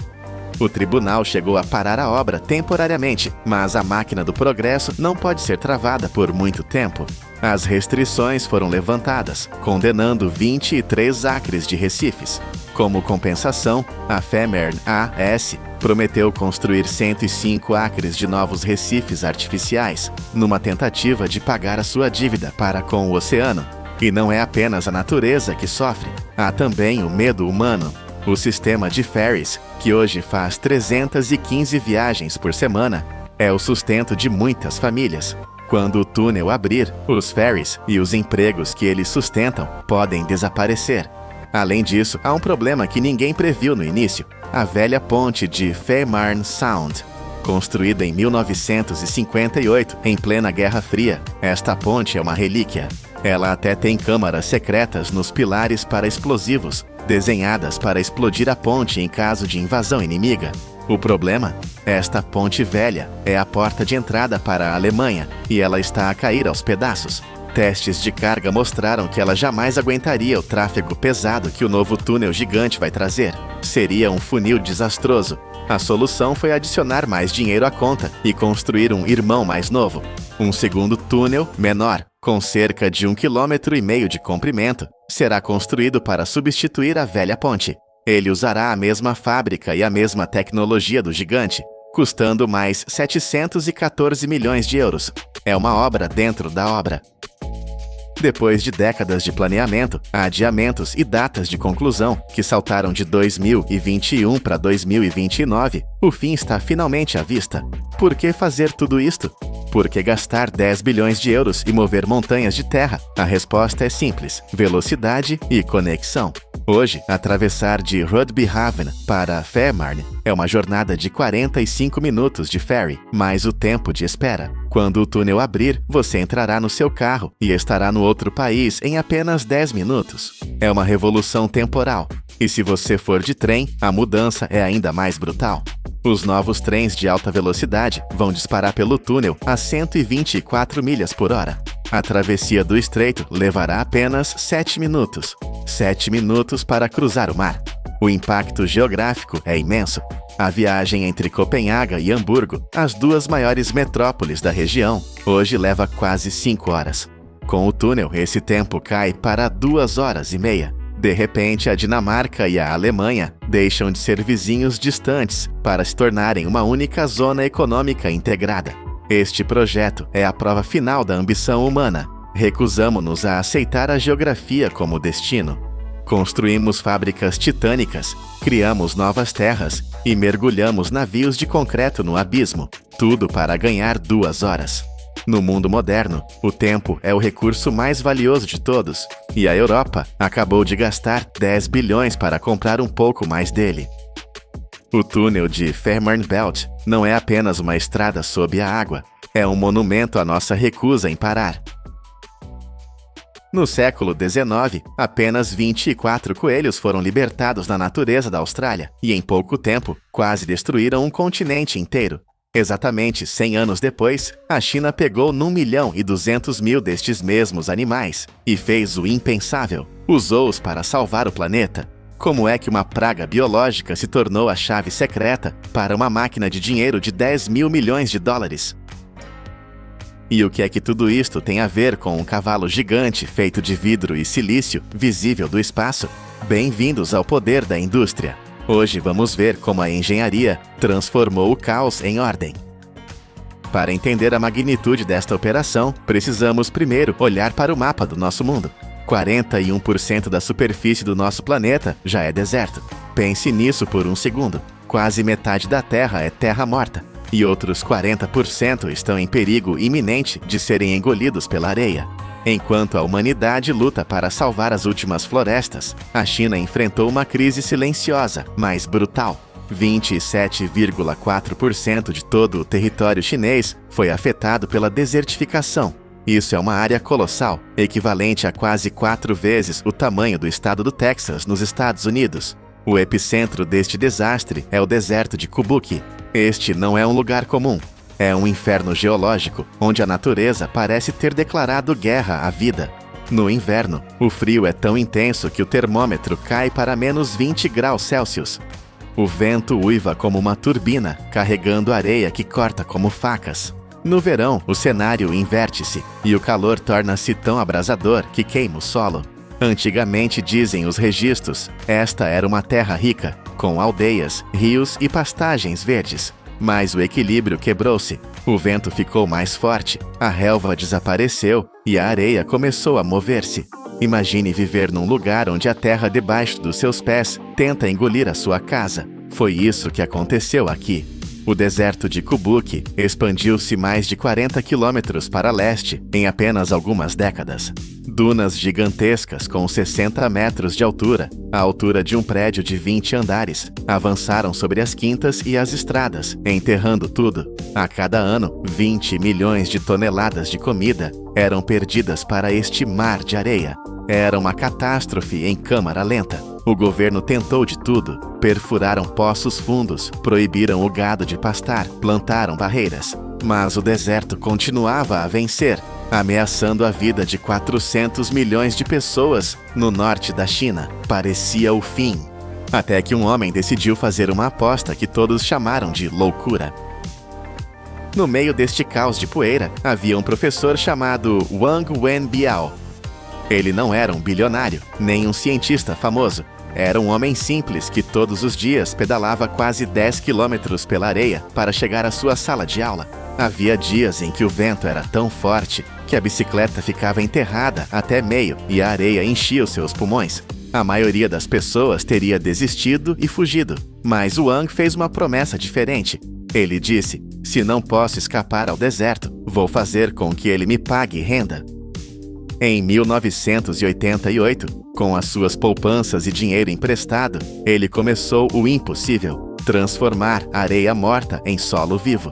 O tribunal chegou a parar a obra temporariamente, mas a máquina do progresso não pode ser travada por muito tempo. As restrições foram levantadas, condenando 23 acres de recifes. Como compensação, a Fehmarn AS prometeu construir 105 acres de novos recifes artificiais, numa tentativa de pagar a sua dívida para com o oceano. E não é apenas a natureza que sofre, há também o medo humano. O sistema de ferries, que hoje faz 315 viagens por semana, é o sustento de muitas famílias. Quando o túnel abrir, os ferries e os empregos que eles sustentam podem desaparecer. Além disso, há um problema que ninguém previu no início: a velha ponte de Fehmarn Sound. Construída em 1958, em plena Guerra Fria, esta ponte é uma relíquia. Ela até tem câmaras secretas nos pilares para explosivos, desenhadas para explodir a ponte em caso de invasão inimiga. O problema? Esta ponte velha é a porta de entrada para a Alemanha e ela está a cair aos pedaços. Testes de carga mostraram que ela jamais aguentaria o tráfego pesado que o novo túnel gigante vai trazer. Seria um funil desastroso. A solução foi adicionar mais dinheiro à conta e construir um irmão mais novo. Um segundo túnel, menor, com cerca de 1,5 km de comprimento, será construído para substituir a velha ponte. Ele usará a mesma fábrica e a mesma tecnologia do gigante, custando mais 714 milhões de euros. É uma obra dentro da obra. Depois de décadas de planeamento, adiamentos e datas de conclusão, que saltaram de 2021 para 2029, o fim está finalmente à vista. Por que fazer tudo isto? Por que gastar 10 bilhões de euros e mover montanhas de terra? A resposta é simples: velocidade e conexão. Hoje, atravessar de Rugbyhaven para Fehmarn é uma jornada de 45 minutos de ferry, mais o tempo de espera. Quando o túnel abrir, você entrará no seu carro e estará no outro país em apenas 10 minutos. É uma revolução temporal. E se você for de trem, a mudança é ainda mais brutal. Os novos trens de alta velocidade vão disparar pelo túnel a 124 milhas por hora. A travessia do estreito levará apenas 7 minutos. 7 minutos para cruzar o mar. O impacto geográfico é imenso. A viagem entre Copenhaga e Hamburgo, as duas maiores metrópoles da região, hoje leva quase 5 horas. Com o túnel, esse tempo cai para 2 horas e meia. De repente, a Dinamarca e a Alemanha deixam de ser vizinhos distantes para se tornarem uma única zona econômica integrada. Este projeto é a prova final da ambição humana. Recusamo-nos a aceitar a geografia como destino. Construímos fábricas titânicas, criamos novas terras e mergulhamos navios de concreto no abismo, tudo para ganhar 2 horas. No mundo moderno, o tempo é o recurso mais valioso de todos, e a Europa acabou de gastar 10 bilhões para comprar um pouco mais dele. O túnel de Fehmarn Belt não é apenas uma estrada sob a água, é um monumento à nossa recusa em parar. No século XIX, apenas 24 coelhos foram libertados na natureza da Austrália, e em pouco tempo, quase destruíram um continente inteiro. Exatamente 100 anos depois, a China pegou 1.200.000 destes mesmos animais e fez o impensável. Usou-os para salvar o planeta. Como é que uma praga biológica se tornou a chave secreta para uma máquina de dinheiro de 10 mil milhões de dólares? E o que é que tudo isto tem a ver com um cavalo gigante feito de vidro e silício, visível do espaço? Bem-vindos ao poder da indústria. Hoje vamos ver como a engenharia transformou o caos em ordem. Para entender a magnitude desta operação, precisamos primeiro olhar para o mapa do nosso mundo. 41% da superfície do nosso planeta já é deserto. Pense nisso por um segundo. Quase metade da Terra é terra morta. E outros 40% estão em perigo iminente de serem engolidos pela areia. Enquanto a humanidade luta para salvar as últimas florestas, a China enfrentou uma crise silenciosa, mas brutal. 27,4% de todo o território chinês foi afetado pela desertificação. Isso é uma área colossal, equivalente a quase 4 vezes o tamanho do estado do Texas, nos Estados Unidos. O epicentro deste desastre é o deserto de Kubuki. Este não é um lugar comum. É um inferno geológico, onde a natureza parece ter declarado guerra à vida. No inverno, o frio é tão intenso que o termômetro cai para menos 20 graus Celsius. O vento uiva como uma turbina, carregando areia que corta como facas. No verão, o cenário inverte-se, e o calor torna-se tão abrasador que queima o solo. Antigamente, dizem os registros, esta era uma terra rica, com aldeias, rios e pastagens verdes. Mas o equilíbrio quebrou-se, o vento ficou mais forte, a relva desapareceu e a areia começou a mover-se. Imagine viver num lugar onde a terra debaixo dos seus pés tenta engolir a sua casa. Foi isso que aconteceu aqui. O deserto de Kubuki expandiu-se mais de 40 quilômetros para leste em apenas algumas décadas. Dunas gigantescas com 60 metros de altura, a altura de um prédio de 20 andares, avançaram sobre as quintas e as estradas, enterrando tudo. A cada ano, 20 milhões de toneladas de comida eram perdidas para este mar de areia. Era uma catástrofe em câmara lenta. O governo tentou de tudo. Perfuraram poços fundos, proibiram o gado de pastar, plantaram barreiras. Mas o deserto continuava a vencer, ameaçando a vida de 400 milhões de pessoas no norte da China. Parecia o fim. Até que um homem decidiu fazer uma aposta que todos chamaram de loucura. No meio deste caos de poeira, havia um professor chamado Wang Wenbiao. Ele não era um bilionário, nem um cientista famoso. Era um homem simples que todos os dias pedalava quase 10 quilômetros pela areia para chegar à sua sala de aula. Havia dias em que o vento era tão forte que a bicicleta ficava enterrada até meio e a areia enchia os seus pulmões. A maioria das pessoas teria desistido e fugido, mas Wang fez uma promessa diferente. Ele disse: "Se não posso escapar ao deserto, vou fazer com que ele me pague renda." Em 1988, com as suas poupanças e dinheiro emprestado, ele começou o impossível: transformar areia morta em solo vivo.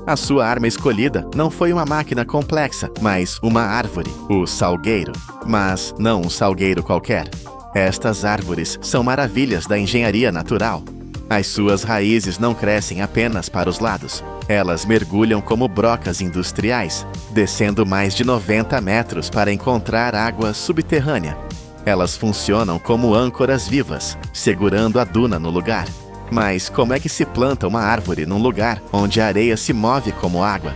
A sua arma escolhida não foi uma máquina complexa, mas uma árvore, o salgueiro. Mas não um salgueiro qualquer. Estas árvores são maravilhas da engenharia natural. As suas raízes não crescem apenas para os lados. Elas mergulham como brocas industriais, descendo mais de 90 metros para encontrar água subterrânea. Elas funcionam como âncoras vivas, segurando a duna no lugar. Mas como é que se planta uma árvore num lugar onde a areia se move como água?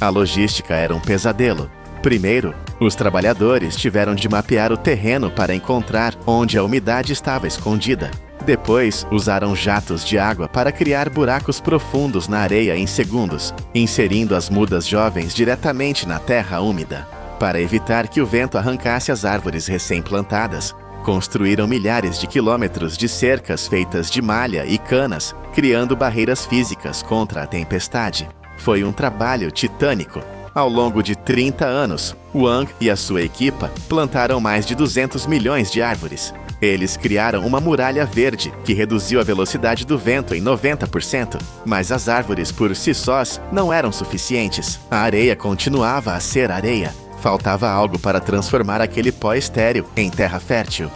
A logística era um pesadelo. Primeiro, os trabalhadores tiveram de mapear o terreno para encontrar onde a umidade estava escondida. Depois, usaram jatos de água para criar buracos profundos na areia em segundos, inserindo as mudas jovens diretamente na terra úmida. Para evitar que o vento arrancasse as árvores recém-plantadas, construíram milhares de quilômetros de cercas feitas de malha e canas, criando barreiras físicas contra a tempestade. Foi um trabalho titânico. Ao longo de 30 anos, Wang e a sua equipa plantaram mais de 200 milhões de árvores. Eles criaram uma muralha verde que reduziu a velocidade do vento em 90%, mas as árvores por si sós não eram suficientes. A areia continuava a ser areia. Faltava algo para transformar aquele pó estéril em terra fértil.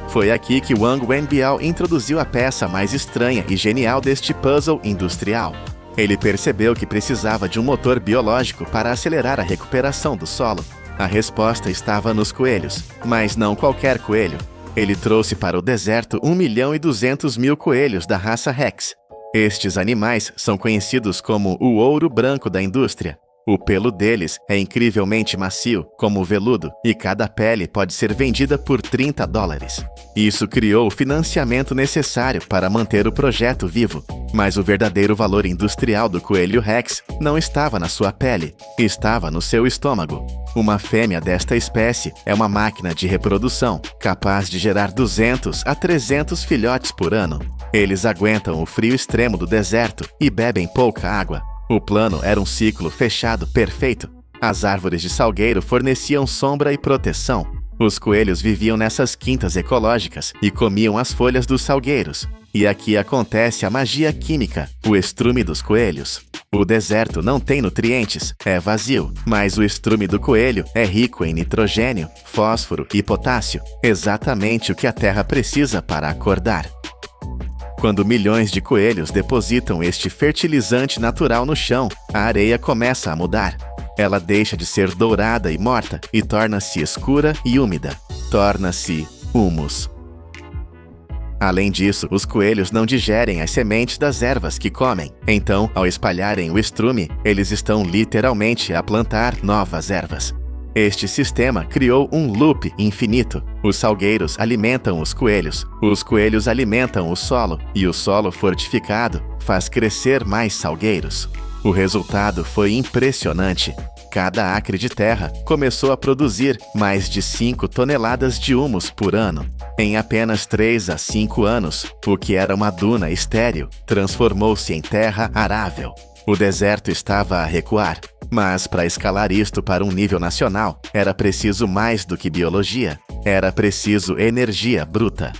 Foi aqui que Wang Wenbiao introduziu a peça mais estranha e genial deste puzzle industrial. Ele percebeu que precisava de um motor biológico para acelerar a recuperação do solo. A resposta estava nos coelhos, mas não qualquer coelho. Ele trouxe para o deserto 1.200.000 coelhos da raça Rex. Estes animais são conhecidos como o ouro branco da indústria. O pelo deles é incrivelmente macio, como veludo, e cada pele pode ser vendida por $30. Isso criou o financiamento necessário para manter o projeto vivo. Mas o verdadeiro valor industrial do coelho Rex não estava na sua pele, estava no seu estômago. Uma fêmea desta espécie é uma máquina de reprodução, capaz de gerar 200 a 300 filhotes por ano. Eles aguentam o frio extremo do deserto e bebem pouca água. O plano era um ciclo fechado perfeito. As árvores de salgueiro forneciam sombra e proteção. Os coelhos viviam nessas quintas ecológicas e comiam as folhas dos salgueiros. E aqui acontece a magia química, o estrume dos coelhos. O deserto não tem nutrientes, é vazio, mas o estrume do coelho é rico em nitrogênio, fósforo e potássio, exatamente o que a terra precisa para acordar. Quando milhões de coelhos depositam este fertilizante natural no chão, a areia começa a mudar. Ela deixa de ser dourada e morta e torna-se escura e úmida. Torna-se humus. Além disso, os coelhos não digerem as sementes das ervas que comem. Então, ao espalharem o estrume, eles estão literalmente a plantar novas ervas. Este sistema criou um loop infinito. Os salgueiros alimentam os coelhos alimentam o solo, e o solo fortificado faz crescer mais salgueiros. O resultado foi impressionante. Cada acre de terra começou a produzir mais de 5 toneladas de humus por ano. Em apenas 3 a 5 anos, o que era uma duna estéril transformou-se em terra arável. O deserto estava a recuar. Mas para escalar isto para um nível nacional, era preciso mais do que biologia. Era preciso energia bruta.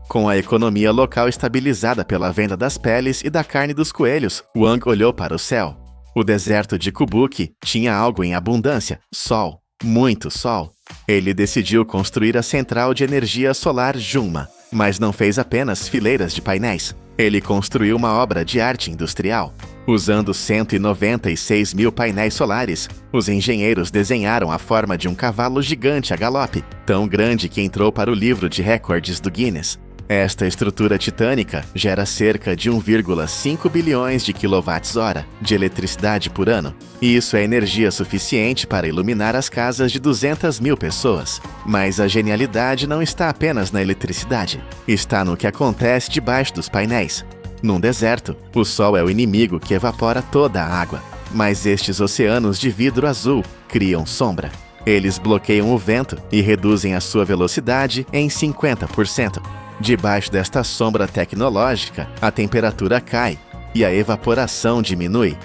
Com a economia local estabilizada pela venda das peles e da carne dos coelhos, Wang olhou para o céu. O deserto de Kubuki tinha algo em abundância: sol, muito sol. Ele decidiu construir a central de energia solar Junma, mas não fez apenas fileiras de painéis. Ele construiu uma obra de arte industrial. Usando 196 mil painéis solares, os engenheiros desenharam a forma de um cavalo gigante a galope, tão grande que entrou para o livro de recordes do Guinness. Esta estrutura titânica gera cerca de 1,5 bilhões de kWh de eletricidade por ano. E isso é energia suficiente para iluminar as casas de 200 mil pessoas. Mas a genialidade não está apenas na eletricidade. Está no que acontece debaixo dos painéis. Num deserto, o sol é o inimigo que evapora toda a água. Mas estes oceanos de vidro azul criam sombra. Eles bloqueiam o vento e reduzem a sua velocidade em 50%. Debaixo desta sombra tecnológica, a temperatura cai e a evaporação diminui.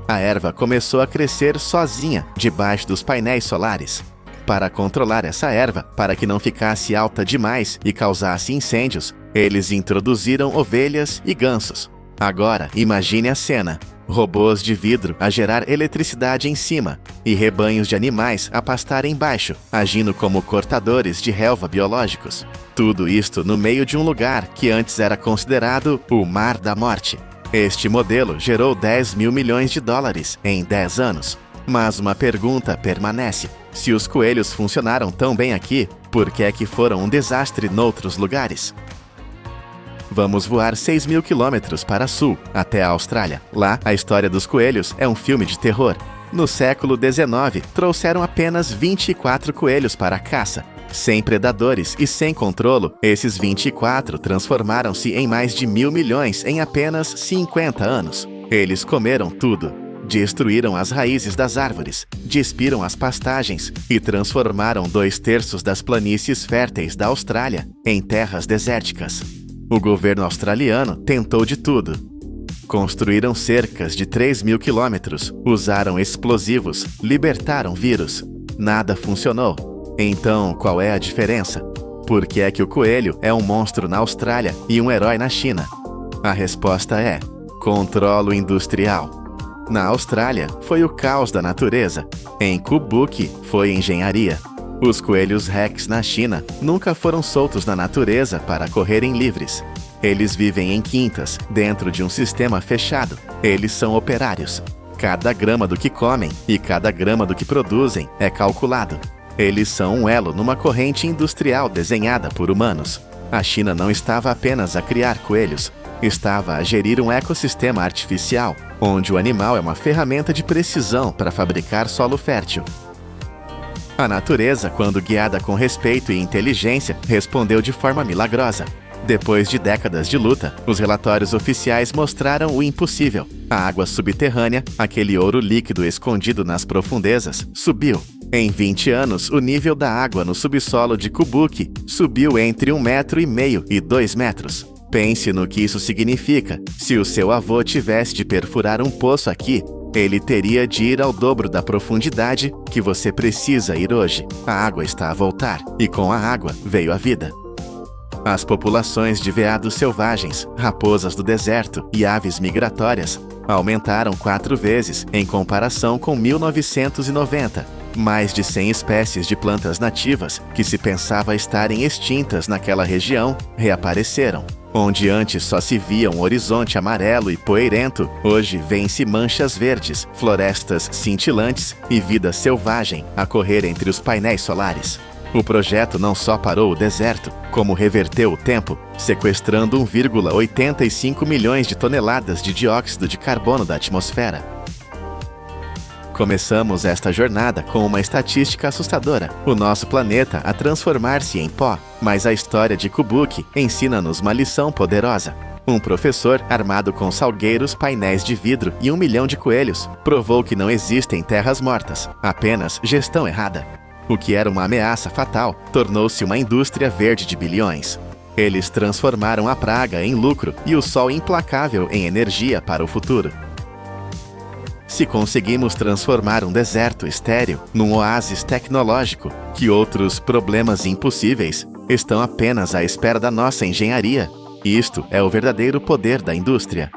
A erva começou a crescer sozinha debaixo dos painéis solares. Para controlar essa erva, para que não ficasse alta demais e causasse incêndios, eles introduziram ovelhas e gansos. Agora, imagine a cena: robôs de vidro a gerar eletricidade em cima e rebanhos de animais a pastar embaixo, agindo como cortadores de relva biológicos. Tudo isto no meio de um lugar que antes era considerado o Mar da Morte. Este modelo gerou 10 mil milhões de dólares em 10 anos. Mas uma pergunta permanece: se os coelhos funcionaram tão bem aqui, por que é que foram um desastre noutros lugares? Vamos voar 6 mil quilômetros para sul, até a Austrália. Lá, a história dos coelhos é um filme de terror. No século XIX, trouxeram apenas 24 coelhos para a caça. Sem predadores e sem controlo, esses 24 transformaram-se em mais de 1.000 milhões em apenas 50 anos. Eles comeram tudo. Destruíram as raízes das árvores, despiram as pastagens e transformaram 2/3 das planícies férteis da Austrália em terras desérticas. O governo australiano tentou de tudo. Construíram cercas de 3 mil quilômetros, usaram explosivos, libertaram vírus. Nada funcionou. Então, qual é a diferença? Por que é que o coelho é um monstro na Austrália e um herói na China? A resposta é: controlo industrial. Na Austrália, foi o caos da natureza. Em Kubuki, foi engenharia. Os coelhos Rex na China nunca foram soltos na natureza para correrem livres. Eles vivem em quintas, dentro de um sistema fechado. Eles são operários. Cada grama do que comem e cada grama do que produzem é calculado. Eles são um elo numa corrente industrial desenhada por humanos. A China não estava apenas a criar coelhos, estava a gerir um ecossistema artificial. onde o animal é uma ferramenta de precisão para fabricar solo fértil. A natureza, quando guiada com respeito e inteligência, respondeu de forma milagrosa. Depois de décadas de luta, os relatórios oficiais mostraram o impossível. A água subterrânea, aquele ouro líquido escondido nas profundezas, subiu. Em 20 anos, o nível da água no subsolo de Kubuki subiu entre 1,5 metro e 2 metros. Pense no que isso significa. Se o seu avô tivesse de perfurar um poço aqui, ele teria de ir ao dobro da profundidade que você precisa ir hoje. A água está a voltar, e com a água veio a vida. As populações de veados selvagens, raposas do deserto e aves migratórias aumentaram 4 vezes em comparação com 1990. Mais de 100 espécies de plantas nativas que se pensava estarem extintas naquela região reapareceram. Onde antes só se via um horizonte amarelo e poeirento, hoje vêem-se manchas verdes, florestas cintilantes e vida selvagem a correr entre os painéis solares. O projeto não só parou o deserto, como reverteu o tempo, sequestrando 1,85 milhões de toneladas de dióxido de carbono da atmosfera. Começamos esta jornada com uma estatística assustadora: o nosso planeta a transformar-se em pó. Mas a história de Kubuki ensina-nos uma lição poderosa. Um professor, armado com salgueiros, painéis de vidro e 1 milhão de coelhos, provou que não existem terras mortas, apenas gestão errada. O que era uma ameaça fatal tornou-se uma indústria verde de bilhões. Eles transformaram a praga em lucro e o sol implacável em energia para o futuro. Se conseguimos transformar um deserto estéril num oásis tecnológico, que outros problemas impossíveis estão apenas à espera da nossa engenharia. Isto é o verdadeiro poder da indústria.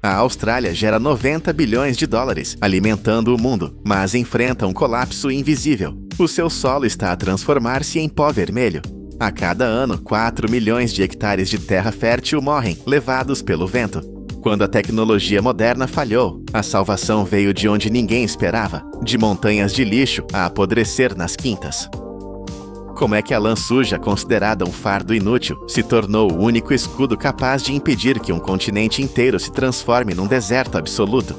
A Austrália gera 90 bilhões de dólares alimentando o mundo, mas enfrenta um colapso invisível. O seu solo está a transformar-se em pó vermelho. A cada ano, 4 milhões de hectares de terra fértil morrem, levados pelo vento. Quando a tecnologia moderna falhou, a salvação veio de onde ninguém esperava, de montanhas de lixo a apodrecer nas quintas. Como é que a lã suja, considerada um fardo inútil, se tornou o único escudo capaz de impedir que um continente inteiro se transforme num deserto absoluto?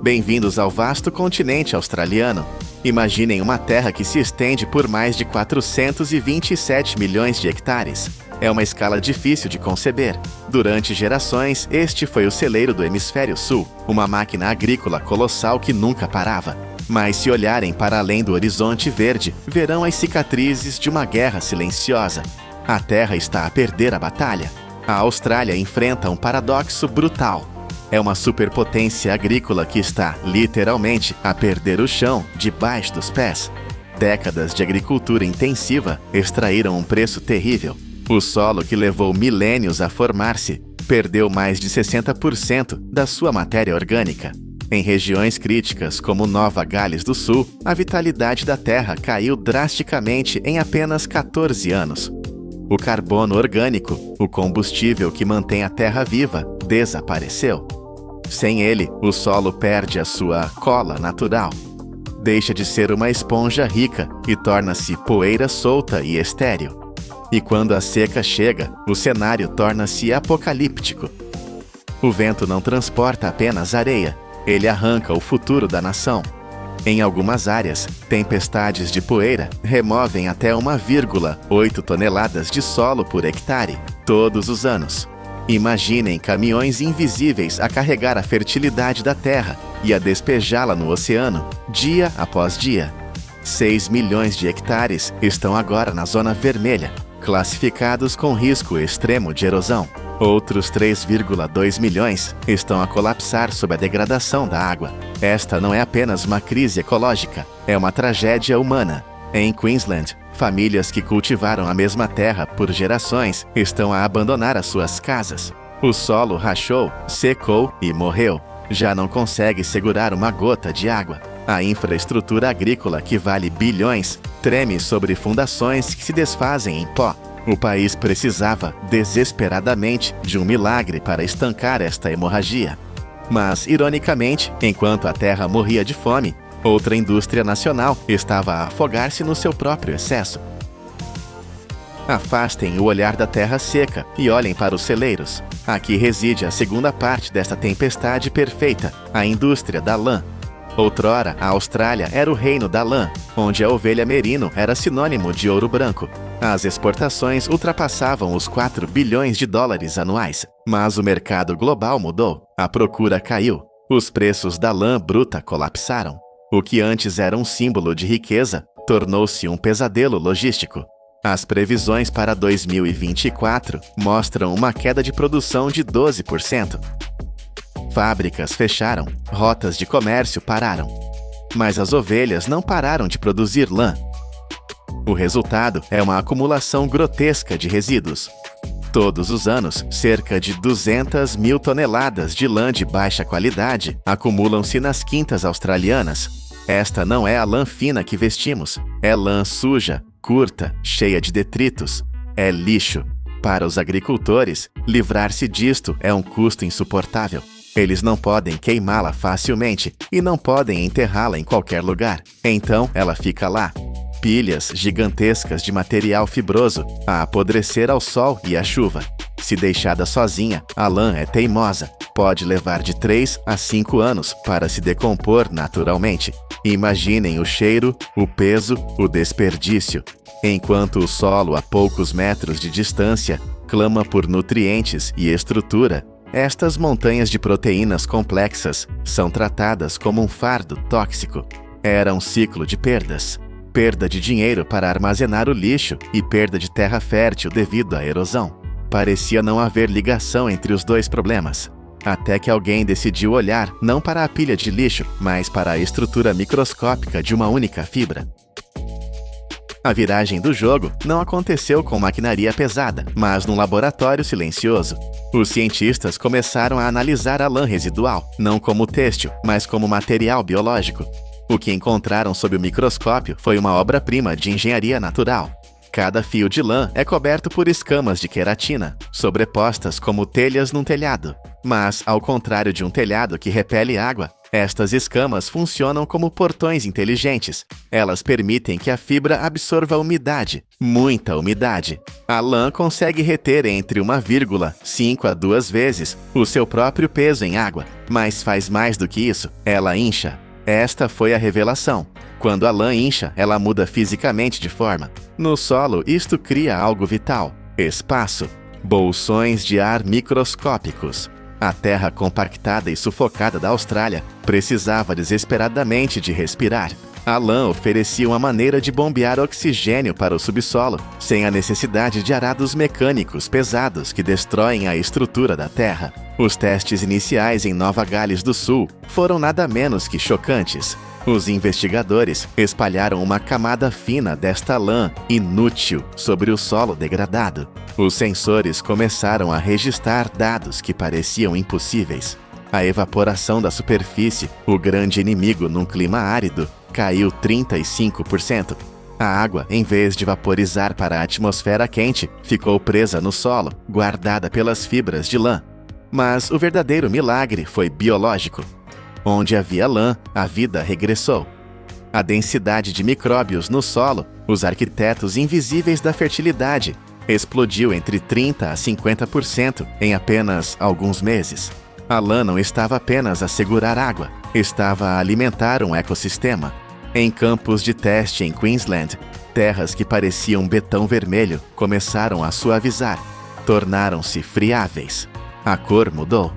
Bem-vindos ao vasto continente australiano. Imaginem uma terra que se estende por mais de 427 milhões de hectares. É uma escala difícil de conceber. Durante gerações, este foi o celeiro do Hemisfério Sul, uma máquina agrícola colossal que nunca parava. Mas se olharem para além do horizonte verde, verão as cicatrizes de uma guerra silenciosa. A Terra está a perder a batalha. A Austrália enfrenta um paradoxo brutal. É uma superpotência agrícola que está, literalmente, a perder o chão debaixo dos pés. Décadas de agricultura intensiva extraíram um preço terrível. O solo, que levou milênios a formar-se, perdeu mais de 60% da sua matéria orgânica. Em regiões críticas como Nova Gales do Sul, a vitalidade da terra caiu drasticamente em apenas 14 anos. O carbono orgânico, o combustível que mantém a terra viva, desapareceu. Sem ele, o solo perde a sua cola natural. Deixa de ser uma esponja rica e torna-se poeira solta e estéril. E quando a seca chega, o cenário torna-se apocalíptico. O vento não transporta apenas areia, ele arranca o futuro da nação. Em algumas áreas, tempestades de poeira removem até 1,8 toneladas de solo por hectare, todos os anos. Imaginem caminhões invisíveis a carregar a fertilidade da terra e a despejá-la no oceano, dia após dia. 6 milhões de hectares estão agora na zona vermelha, classificados com risco extremo de erosão. Outros 3,2 milhões estão a colapsar sob a degradação da água. Esta não é apenas uma crise ecológica, é uma tragédia humana. Em Queensland, famílias que cultivaram a mesma terra por gerações estão a abandonar as suas casas. O solo rachou, secou e morreu. Já não consegue segurar uma gota de água. A infraestrutura agrícola, que vale bilhões, treme sobre fundações que se desfazem em pó. O país precisava, desesperadamente, de um milagre para estancar esta hemorragia. Mas, ironicamente, enquanto a terra morria de fome, outra indústria nacional estava a afogar-se no seu próprio excesso. Afastem o olhar da terra seca e olhem para os celeiros. Aqui reside a segunda parte desta tempestade perfeita, a indústria da lã. Outrora, a Austrália era o reino da lã, onde a ovelha merino era sinônimo de ouro branco. As exportações ultrapassavam os 4 bilhões de dólares anuais. Mas o mercado global mudou, a procura caiu. Os preços da lã bruta colapsaram. O que antes era um símbolo de riqueza, tornou-se um pesadelo logístico. As previsões para 2024 mostram uma queda de produção de 12%. Fábricas fecharam, rotas de comércio pararam. Mas as ovelhas não pararam de produzir lã. O resultado é uma acumulação grotesca de resíduos. Todos os anos, cerca de 200 mil toneladas de lã de baixa qualidade acumulam-se nas quintas australianas. Esta não é a lã fina que vestimos, é lã suja, curta, cheia de detritos. É lixo. Para os agricultores, livrar-se disto é um custo insuportável. Eles não podem queimá-la facilmente e não podem enterrá-la em qualquer lugar. Então, ela fica lá. Pilhas gigantescas de material fibroso a apodrecer ao sol e à chuva. Se deixada sozinha, a lã é teimosa. Pode levar de 3 a 5 anos para se decompor naturalmente. Imaginem o cheiro, o peso, o desperdício. Enquanto o solo a poucos metros de distância clama por nutrientes e estrutura, estas montanhas de proteínas complexas são tratadas como um fardo tóxico. Era um ciclo de perdas. Perda de dinheiro para armazenar o lixo e perda de terra fértil devido à erosão. Parecia não haver ligação entre os dois problemas. Até que alguém decidiu olhar não para a pilha de lixo, mas para a estrutura microscópica de uma única fibra. A viragem do jogo não aconteceu com maquinaria pesada, mas num laboratório silencioso. Os cientistas começaram a analisar a lã residual, não como têxtil, mas como material biológico. O que encontraram sob o microscópio foi uma obra-prima de engenharia natural. Cada fio de lã é coberto por escamas de queratina, sobrepostas como telhas num telhado. Mas, ao contrário de um telhado que repele água, estas escamas funcionam como portões inteligentes. Elas permitem que a fibra absorva umidade, muita umidade. A lã consegue reter entre 1,5 a 2 vezes o seu próprio peso em água, mas faz mais do que isso, ela incha. Esta foi a revelação. Quando a lã incha, ela muda fisicamente de forma. No solo, isto cria algo vital: espaço, bolsões de ar microscópicos. A terra compactada e sufocada da Austrália precisava desesperadamente de respirar. A lã oferecia uma maneira de bombear oxigênio para o subsolo, sem a necessidade de arados mecânicos pesados que destroem a estrutura da terra. Os testes iniciais em Nova Gales do Sul foram nada menos que chocantes. Os investigadores espalharam uma camada fina desta lã inútil sobre o solo degradado. Os sensores começaram a registrar dados que pareciam impossíveis. A evaporação da superfície, o grande inimigo num clima árido, caiu 35%. A água, em vez de vaporizar para a atmosfera quente, ficou presa no solo, guardada pelas fibras de lã. Mas o verdadeiro milagre foi biológico. Onde havia lã, a vida regressou. A densidade de micróbios no solo, os arquitetos invisíveis da fertilidade, explodiu entre 30% a 50% em apenas alguns meses. A lã não estava apenas a segurar água, estava a alimentar um ecossistema. Em campos de teste em Queensland, terras que pareciam betão vermelho começaram a suavizar, tornaram-se friáveis. A cor mudou.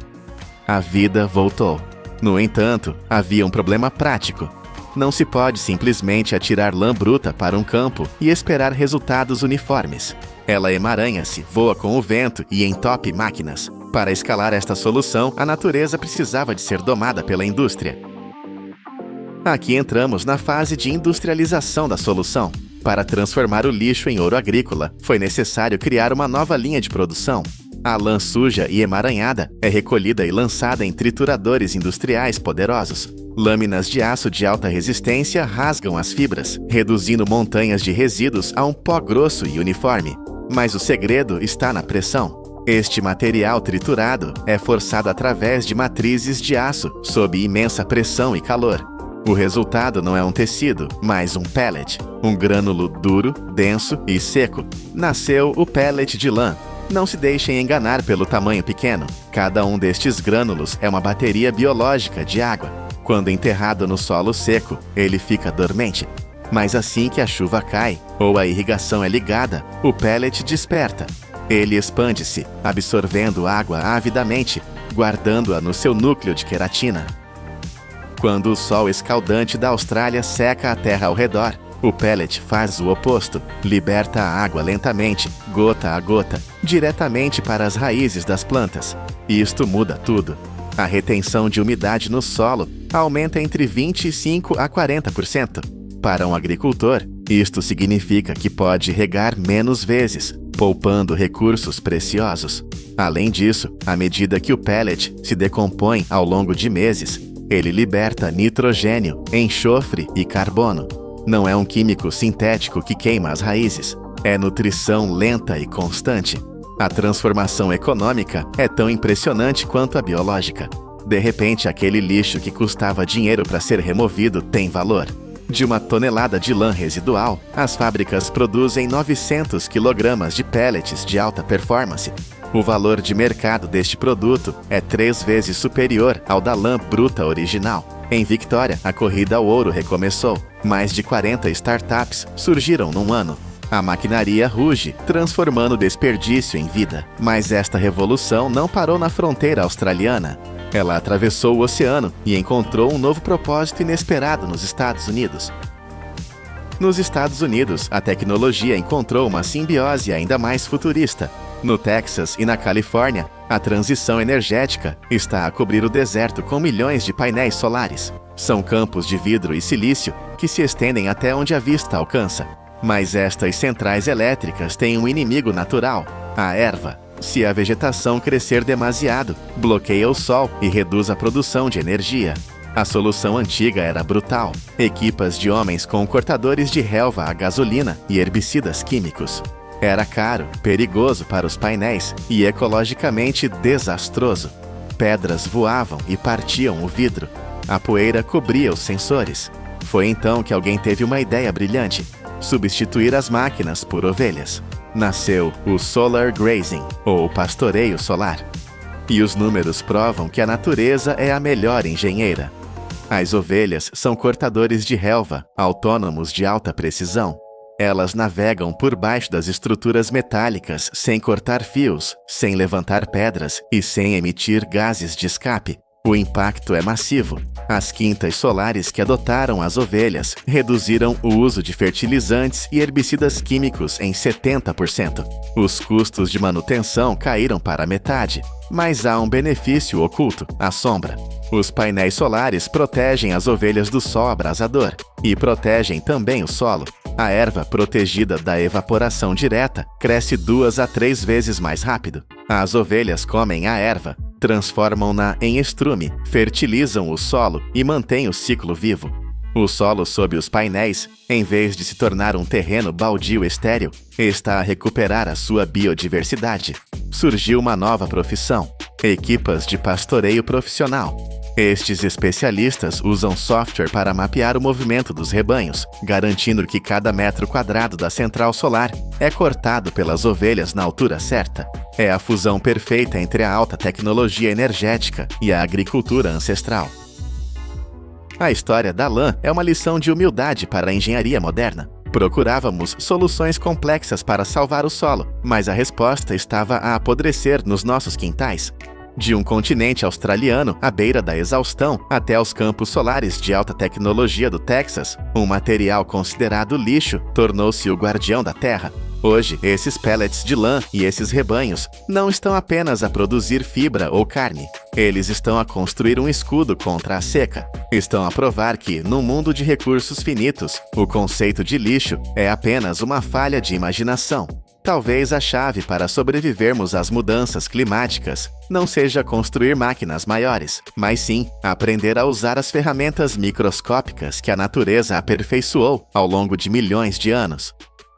A vida voltou. No entanto, havia um problema prático. Não se pode simplesmente atirar lã bruta para um campo e esperar resultados uniformes. Ela emaranha-se, voa com o vento e entope máquinas. Para escalar esta solução, a natureza precisava de ser domada pela indústria. Aqui entramos na fase de industrialização da solução. Para transformar o lixo em ouro agrícola, foi necessário criar uma nova linha de produção. A lã suja e emaranhada é recolhida e lançada em trituradores industriais poderosos. Lâminas de aço de alta resistência rasgam as fibras, reduzindo montanhas de resíduos a um pó grosso e uniforme. Mas o segredo está na pressão. Este material triturado é forçado através de matrizes de aço, sob imensa pressão e calor. O resultado não é um tecido, mas um pellet, um grânulo duro, denso e seco. Nasceu o pellet de lã. Não se deixem enganar pelo tamanho pequeno. Cada um destes grânulos é uma bateria biológica de água. Quando enterrado no solo seco, ele fica dormente. Mas assim que a chuva cai ou a irrigação é ligada, o pellet desperta. Ele expande-se, absorvendo água avidamente, guardando-a no seu núcleo de queratina. Quando o sol escaldante da Austrália seca a terra ao redor, o pellet faz o oposto, liberta a água lentamente, gota a gota, diretamente para as raízes das plantas. Isto muda tudo. A retenção de umidade no solo aumenta entre 25% a 40%. Para um agricultor, isto significa que pode regar menos vezes, poupando recursos preciosos. Além disso, à medida que o pellet se decompõe ao longo de meses, ele liberta nitrogênio, enxofre e carbono. Não é um químico sintético que queima as raízes. É nutrição lenta e constante. A transformação econômica é tão impressionante quanto a biológica. De repente, aquele lixo que custava dinheiro para ser removido tem valor. De uma tonelada de lã residual, as fábricas produzem 900 kg de pellets de alta performance. O valor de mercado deste produto é 3 vezes superior ao da lã bruta original. Em Victoria, a corrida ao ouro recomeçou. Mais de 40 startups surgiram num ano. A maquinaria ruge, transformando desperdício em vida. Mas esta revolução não parou na fronteira australiana. Ela atravessou o oceano e encontrou um novo propósito inesperado nos Estados Unidos. Nos Estados Unidos, a tecnologia encontrou uma simbiose ainda mais futurista. No Texas e na Califórnia, a transição energética está a cobrir o deserto com milhões de painéis solares. São campos de vidro e silício que se estendem até onde a vista alcança. Mas estas centrais elétricas têm um inimigo natural, a erva. Se a vegetação crescer demasiado, bloqueia o sol e reduz a produção de energia. A solução antiga era brutal: equipas de homens com cortadores de relva a gasolina e herbicidas químicos. Era caro, perigoso para os painéis e ecologicamente desastroso. Pedras voavam e partiam o vidro. A poeira cobria os sensores. Foi então que alguém teve uma ideia brilhante: substituir as máquinas por ovelhas. Nasceu o Solar Grazing, ou pastoreio solar. E os números provam que a natureza é a melhor engenheira. As ovelhas são cortadores de relva, autônomos de alta precisão. Elas navegam por baixo das estruturas metálicas sem cortar fios, sem levantar pedras e sem emitir gases de escape. O impacto é massivo. As quintas solares que adotaram as ovelhas reduziram o uso de fertilizantes e herbicidas químicos em 70%. Os custos de manutenção caíram para a metade. Mas há um benefício oculto: a sombra. Os painéis solares protegem as ovelhas do sol abrasador e protegem também o solo. A erva, protegida da evaporação direta, cresce 2 a 3 vezes mais rápido. As ovelhas comem a erva, transformam-na em estrume, fertilizam o solo e mantêm o ciclo vivo. O solo sob os painéis, em vez de se tornar um terreno baldio estéril, está a recuperar a sua biodiversidade. Surgiu uma nova profissão: equipas de pastoreio profissional. Estes especialistas usam software para mapear o movimento dos rebanhos, garantindo que cada metro quadrado da central solar é cortado pelas ovelhas na altura certa. É a fusão perfeita entre a alta tecnologia energética e a agricultura ancestral. A história da lã é uma lição de humildade para a engenharia moderna. Procurávamos soluções complexas para salvar o solo, mas a resposta estava a apodrecer nos nossos quintais. De um continente australiano à beira da exaustão até aos campos solares de alta tecnologia do Texas, um material considerado lixo tornou-se o guardião da terra. Hoje, esses pellets de lã e esses rebanhos não estão apenas a produzir fibra ou carne. Eles estão a construir um escudo contra a seca. Estão a provar que, num mundo de recursos finitos, o conceito de lixo é apenas uma falha de imaginação. Talvez a chave para sobrevivermos às mudanças climáticas não seja construir máquinas maiores, mas sim aprender a usar as ferramentas microscópicas que a natureza aperfeiçoou ao longo de milhões de anos.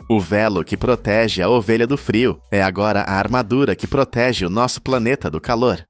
O velo que protege a ovelha do frio é agora a armadura que protege o nosso planeta do calor.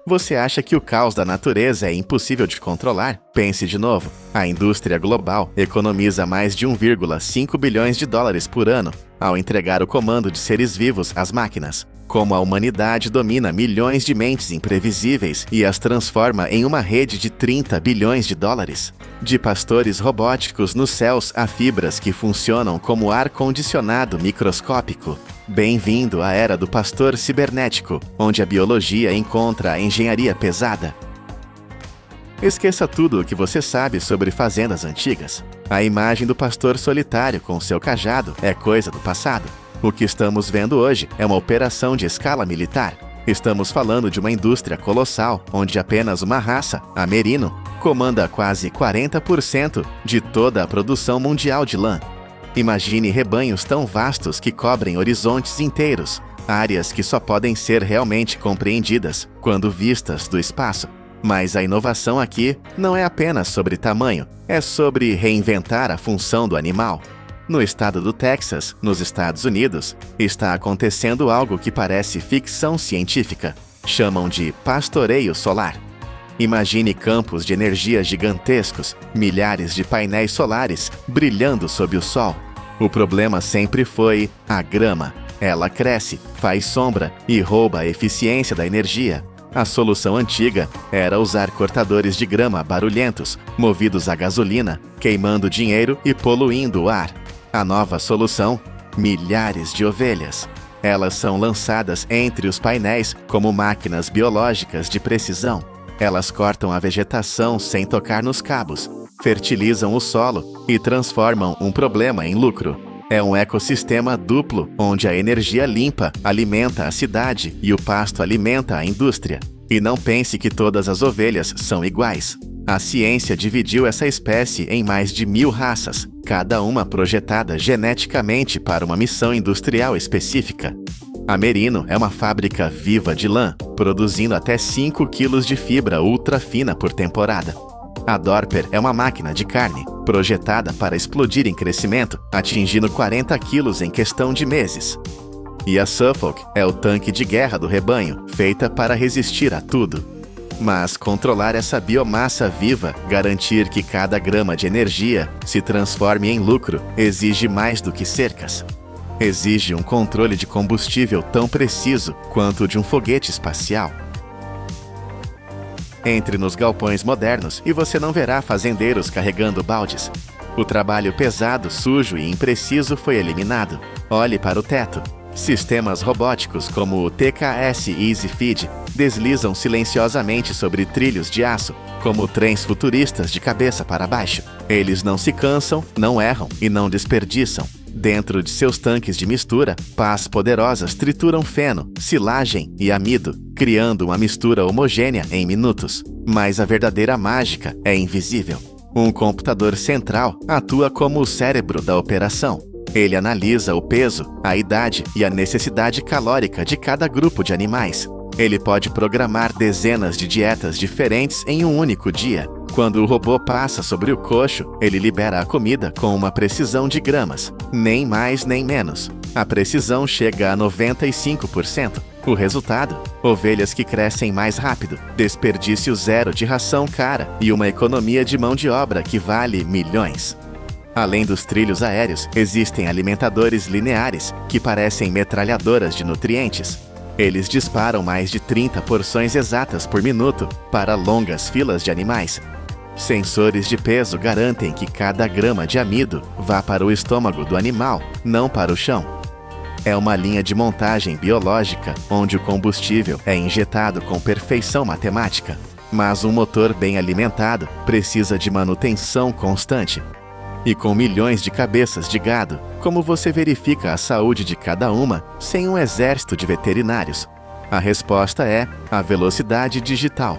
Você acha que o caos da natureza é impossível de controlar? Pense de novo. A indústria global economiza mais de 1,5 bilhões de dólares por ano, ao entregar o comando de seres vivos às máquinas. Como a humanidade domina milhões de mentes imprevisíveis e as transforma em uma rede de 30 bilhões de dólares. De pastores robóticos nos céus a fibras que funcionam como ar-condicionado microscópico. Bem-vindo à era do pastor cibernético, onde a biologia encontra a engenharia pesada. Esqueça tudo o que você sabe sobre fazendas antigas. A imagem do pastor solitário com seu cajado é coisa do passado. O que estamos vendo hoje é uma operação de escala militar. Estamos falando de uma indústria colossal, onde apenas uma raça, a merino, comanda quase 40% de toda a produção mundial de lã. Imagine rebanhos tão vastos que cobrem horizontes inteiros, áreas que só podem ser realmente compreendidas quando vistas do espaço. Mas a inovação aqui não é apenas sobre tamanho, é sobre reinventar a função do animal. No estado do Texas, nos Estados Unidos, está acontecendo algo que parece ficção científica. Chamam de pastoreio solar. Imagine campos de energia gigantescos, milhares de painéis solares brilhando sob o sol. O problema sempre foi a grama. Ela cresce, faz sombra e rouba a eficiência da energia. A solução antiga era usar cortadores de grama barulhentos, movidos a gasolina, queimando dinheiro e poluindo o ar. A nova solução? Milhares de ovelhas. Elas são lançadas entre os painéis como máquinas biológicas de precisão. Elas cortam a vegetação sem tocar nos cabos, fertilizam o solo e transformam um problema em lucro. É um ecossistema duplo, onde a energia limpa alimenta a cidade e o pasto alimenta a indústria. E não pense que todas as ovelhas são iguais. A ciência dividiu essa espécie em mais de 1000 raças, cada uma projetada geneticamente para uma missão industrial específica. A Merino é uma fábrica viva de lã, produzindo até 5 quilos de fibra ultra fina por temporada. A Dorper é uma máquina de carne, projetada para explodir em crescimento, atingindo 40 quilos em questão de meses. E a Suffolk é o tanque de guerra do rebanho, feita para resistir a tudo. Mas controlar essa biomassa viva, garantir que cada grama de energia se transforme em lucro, exige mais do que cercas. Exige um controle de combustível tão preciso quanto o de um foguete espacial. Entre nos galpões modernos e você não verá fazendeiros carregando baldes. O trabalho pesado, sujo e impreciso foi eliminado. Olhe para o teto. Sistemas robóticos como o TKS Easy Feed deslizam silenciosamente sobre trilhos de aço, como trens futuristas de cabeça para baixo. Eles não se cansam, não erram e não desperdiçam. Dentro de seus tanques de mistura, pás poderosas trituram feno, silagem e amido, criando uma mistura homogênea em minutos. Mas a verdadeira mágica é invisível. Um computador central atua como o cérebro da operação. Ele analisa o peso, a idade e a necessidade calórica de cada grupo de animais. Ele pode programar dezenas de dietas diferentes em um único dia. Quando o robô passa sobre o coxo, ele libera a comida com uma precisão de gramas, nem mais nem menos. A precisão chega a 95%. O resultado? Ovelhas que crescem mais rápido, desperdício zero de ração cara e uma economia de mão de obra que vale milhões. Além dos trilhos aéreos, existem alimentadores lineares que parecem metralhadoras de nutrientes. Eles disparam mais de 30 porções exatas por minuto para longas filas de animais. Sensores de peso garantem que cada grama de amido vá para o estômago do animal, não para o chão. É uma linha de montagem biológica, onde o combustível é injetado com perfeição matemática. Mas um motor bem alimentado precisa de manutenção constante. E com milhões de cabeças de gado, como você verifica a saúde de cada uma sem um exército de veterinários? A resposta é a velocidade digital.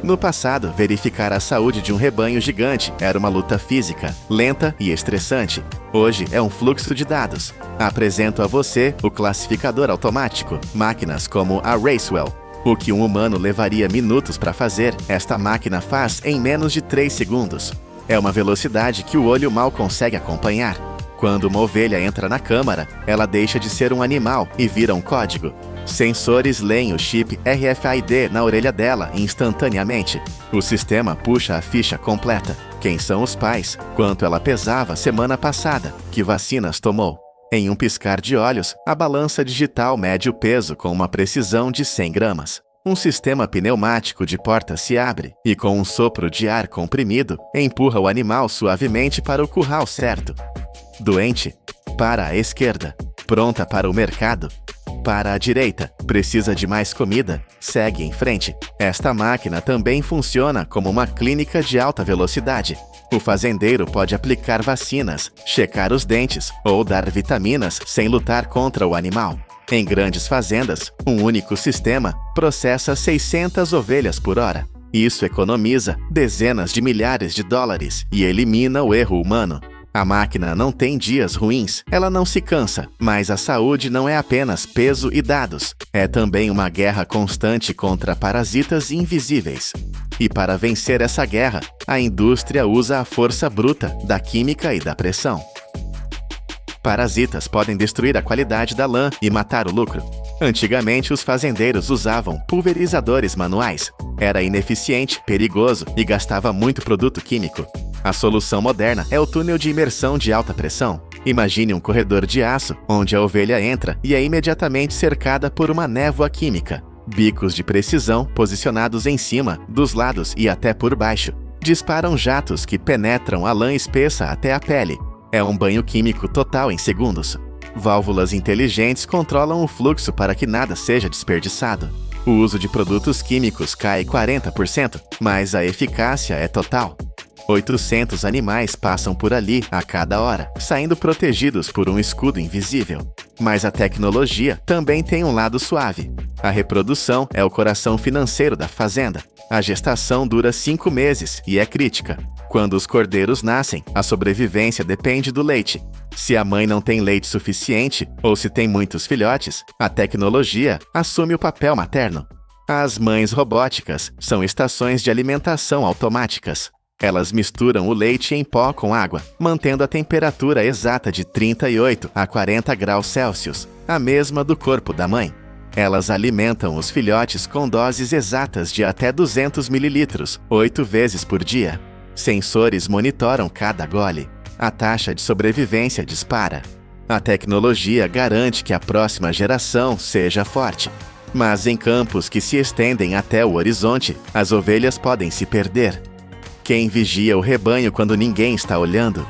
No passado, verificar a saúde de um rebanho gigante era uma luta física, lenta e estressante. Hoje é um fluxo de dados. Apresento a você o classificador automático, máquinas como a Racewell. O que um humano levaria minutos para fazer, esta máquina faz em menos de 3 segundos. É uma velocidade que o olho mal consegue acompanhar. Quando uma ovelha entra na câmara, ela deixa de ser um animal e vira um código. Sensores leem o chip RFID na orelha dela instantaneamente. O sistema puxa a ficha completa. Quem são os pais? Quanto ela pesava semana passada? Que vacinas tomou? Em um piscar de olhos, a balança digital mede o peso com uma precisão de 100 gramas. Um sistema pneumático de porta se abre e, com um sopro de ar comprimido, empurra o animal suavemente para o curral certo. Doente, para a esquerda. Pronta para o mercado, para a direita. Precisa de mais comida, segue em frente. Esta máquina também funciona como uma clínica de alta velocidade. O fazendeiro pode aplicar vacinas, checar os dentes ou dar vitaminas sem lutar contra o animal. Em grandes fazendas, um único sistema processa 600 ovelhas por hora. Isso economiza dezenas de milhares de dólares e elimina o erro humano. A máquina não tem dias ruins, ela não se cansa, mas a saúde não é apenas peso e dados, é também uma guerra constante contra parasitas invisíveis. E para vencer essa guerra, a indústria usa a força bruta da química e da pressão. Parasitas podem destruir a qualidade da lã e matar o lucro. Antigamente, os fazendeiros usavam pulverizadores manuais. Era ineficiente, perigoso e gastava muito produto químico. A solução moderna é o túnel de imersão de alta pressão. Imagine um corredor de aço, onde a ovelha entra e é imediatamente cercada por uma névoa química. Bicos de precisão posicionados em cima, dos lados e até por baixo. Disparam jatos que penetram a lã espessa até a pele. É um banho químico total em segundos. Válvulas inteligentes controlam o fluxo para que nada seja desperdiçado. O uso de produtos químicos cai 40%, mas a eficácia é total. 800 animais passam por ali a cada hora, saindo protegidos por um escudo invisível. Mas a tecnologia também tem um lado suave. A reprodução é o coração financeiro da fazenda. A gestação dura 5 meses e é crítica. Quando os cordeiros nascem, a sobrevivência depende do leite. Se a mãe não tem leite suficiente, ou se tem muitos filhotes, a tecnologia assume o papel materno. As mães robóticas são estações de alimentação automáticas. Elas misturam o leite em pó com água, mantendo a temperatura exata de 38 a 40 graus Celsius, a mesma do corpo da mãe. Elas alimentam os filhotes com doses exatas de até 200 mililitros, 8 vezes por dia. Sensores monitoram cada gole. A taxa de sobrevivência dispara. A tecnologia garante que a próxima geração seja forte. Mas em campos que se estendem até o horizonte, as ovelhas podem se perder. Quem vigia o rebanho quando ninguém está olhando?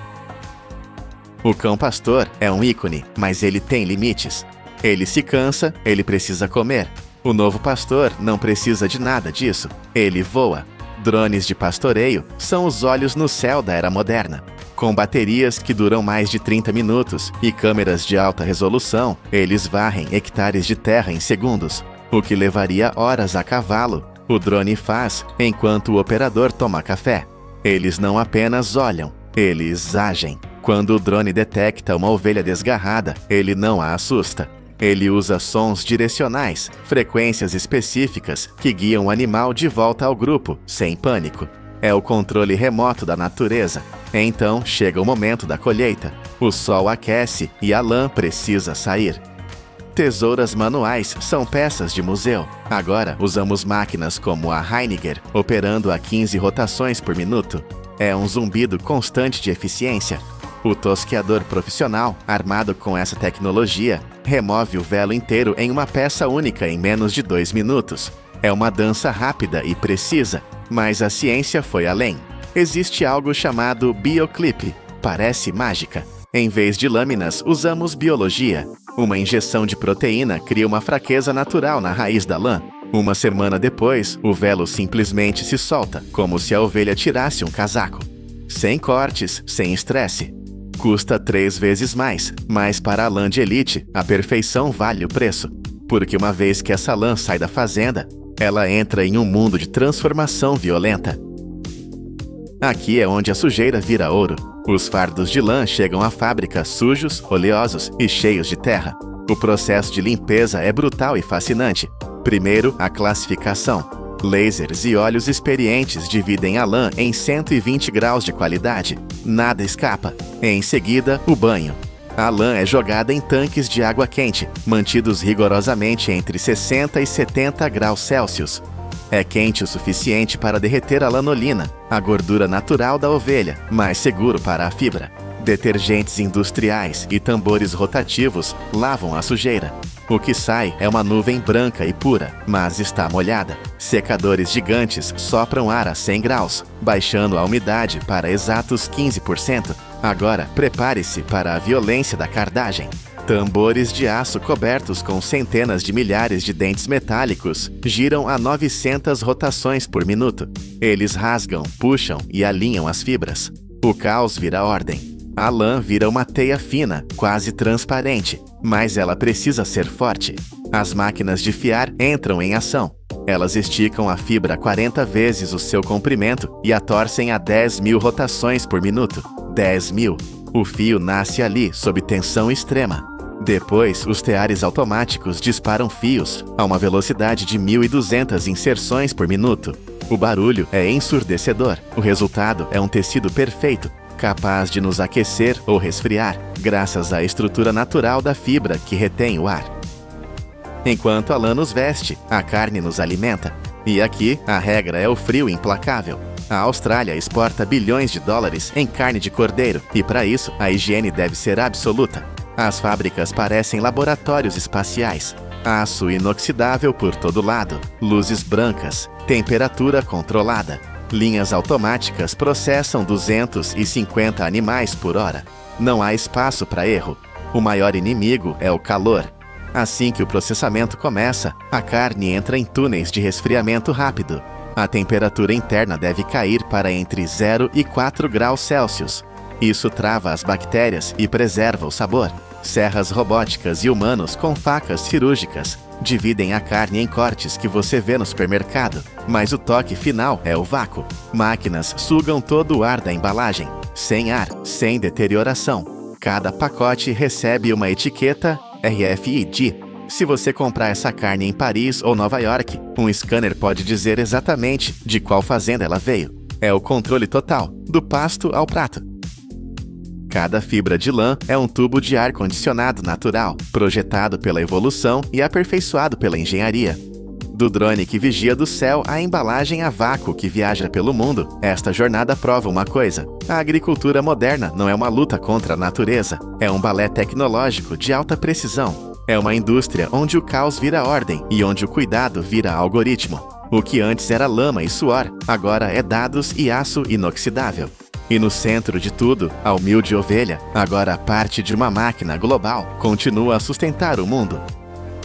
O cão pastor é um ícone, mas ele tem limites. Ele se cansa, ele precisa comer. O novo pastor não precisa de nada disso. Ele voa. Drones de pastoreio são os olhos no céu da era moderna. Com baterias que duram mais de 30 minutos e câmeras de alta resolução, eles varrem hectares de terra em segundos, o que levaria horas a cavalo. O drone faz enquanto o operador toma café. Eles não apenas olham, eles agem. Quando o drone detecta uma ovelha desgarrada, ele não a assusta. Ele usa sons direcionais, frequências específicas que guiam o animal de volta ao grupo, sem pânico. É o controle remoto da natureza. Então chega o momento da colheita. O sol aquece e a lã precisa sair. Tesouras manuais são peças de museu. Agora usamos máquinas como a Heiniger, operando a 15 rotações por minuto. É um zumbido constante de eficiência. O tosqueador profissional, armado com essa tecnologia, remove o velo inteiro em uma peça única em menos de 2 minutos. É uma dança rápida e precisa, mas a ciência foi além. Existe algo chamado bioclip. Parece mágica. Em vez de lâminas, usamos biologia. Uma injeção de proteína cria uma fraqueza natural na raiz da lã. Uma semana depois, o velo simplesmente se solta, como se a ovelha tirasse um casaco. Sem cortes, sem estresse. Custa 3 vezes mais, mas para a lã de elite, a perfeição vale o preço. Porque uma vez que essa lã sai da fazenda, ela entra em um mundo de transformação violenta. Aqui é onde a sujeira vira ouro. Os fardos de lã chegam à fábrica sujos, oleosos e cheios de terra. O processo de limpeza é brutal e fascinante. Primeiro, a classificação. Lasers e olhos experientes dividem a lã em 120 graus de qualidade. Nada escapa. Em seguida, o banho. A lã é jogada em tanques de água quente, mantidos rigorosamente entre 60 e 70 graus Celsius. É quente o suficiente para derreter a lanolina, a gordura natural da ovelha, mas seguro para a fibra. Detergentes industriais e tambores rotativos lavam a sujeira. O que sai é uma nuvem branca e pura, mas está molhada. Secadores gigantes sopram ar a 100 graus, baixando a umidade para exatos 15%. Agora, prepare-se para a violência da cardagem. Tambores de aço cobertos com centenas de milhares de dentes metálicos giram a 900 rotações por minuto. Eles rasgam, puxam e alinham as fibras. O caos vira ordem. A lã vira uma teia fina, quase transparente, mas ela precisa ser forte. As máquinas de fiar entram em ação. Elas esticam a fibra 40 vezes o seu comprimento e a torcem a 10.000 rotações por minuto. 10.000. O fio nasce ali sob tensão extrema. Depois, os teares automáticos disparam fios a uma velocidade de 1.200 inserções por minuto. O barulho é ensurdecedor. O resultado é um tecido perfeito, capaz de nos aquecer ou resfriar, graças à estrutura natural da fibra que retém o ar. Enquanto a lã nos veste, a carne nos alimenta. E aqui, a regra é o frio implacável. A Austrália exporta bilhões de dólares em carne de cordeiro, e para isso, a higiene deve ser absoluta. As fábricas parecem laboratórios espaciais. Aço inoxidável por todo lado, luzes brancas, temperatura controlada. Linhas automáticas processam 250 animais por hora. Não há espaço para erro. O maior inimigo é o calor. Assim que o processamento começa, a carne entra em túneis de resfriamento rápido. A temperatura interna deve cair para entre 0 e 4 graus Celsius. Isso trava as bactérias e preserva o sabor. Serras robóticas e humanos com facas cirúrgicas dividem a carne em cortes que você vê no supermercado, mas o toque final é o vácuo. Máquinas sugam todo o ar da embalagem, sem ar, sem deterioração. Cada pacote recebe uma etiqueta RFID. Se você comprar essa carne em Paris ou Nova York, um scanner pode dizer exatamente de qual fazenda ela veio. É o controle total, do pasto ao prato. Cada fibra de lã é um tubo de ar-condicionado natural, projetado pela evolução e aperfeiçoado pela engenharia. Do drone que vigia do céu à embalagem a vácuo que viaja pelo mundo, esta jornada prova uma coisa: a agricultura moderna não é uma luta contra a natureza, é um balé tecnológico de alta precisão. É uma indústria onde o caos vira ordem e onde o cuidado vira algoritmo. O que antes era lama e suor, agora é dados e aço inoxidável. E no centro de tudo, a humilde ovelha, agora parte de uma máquina global, continua a sustentar o mundo.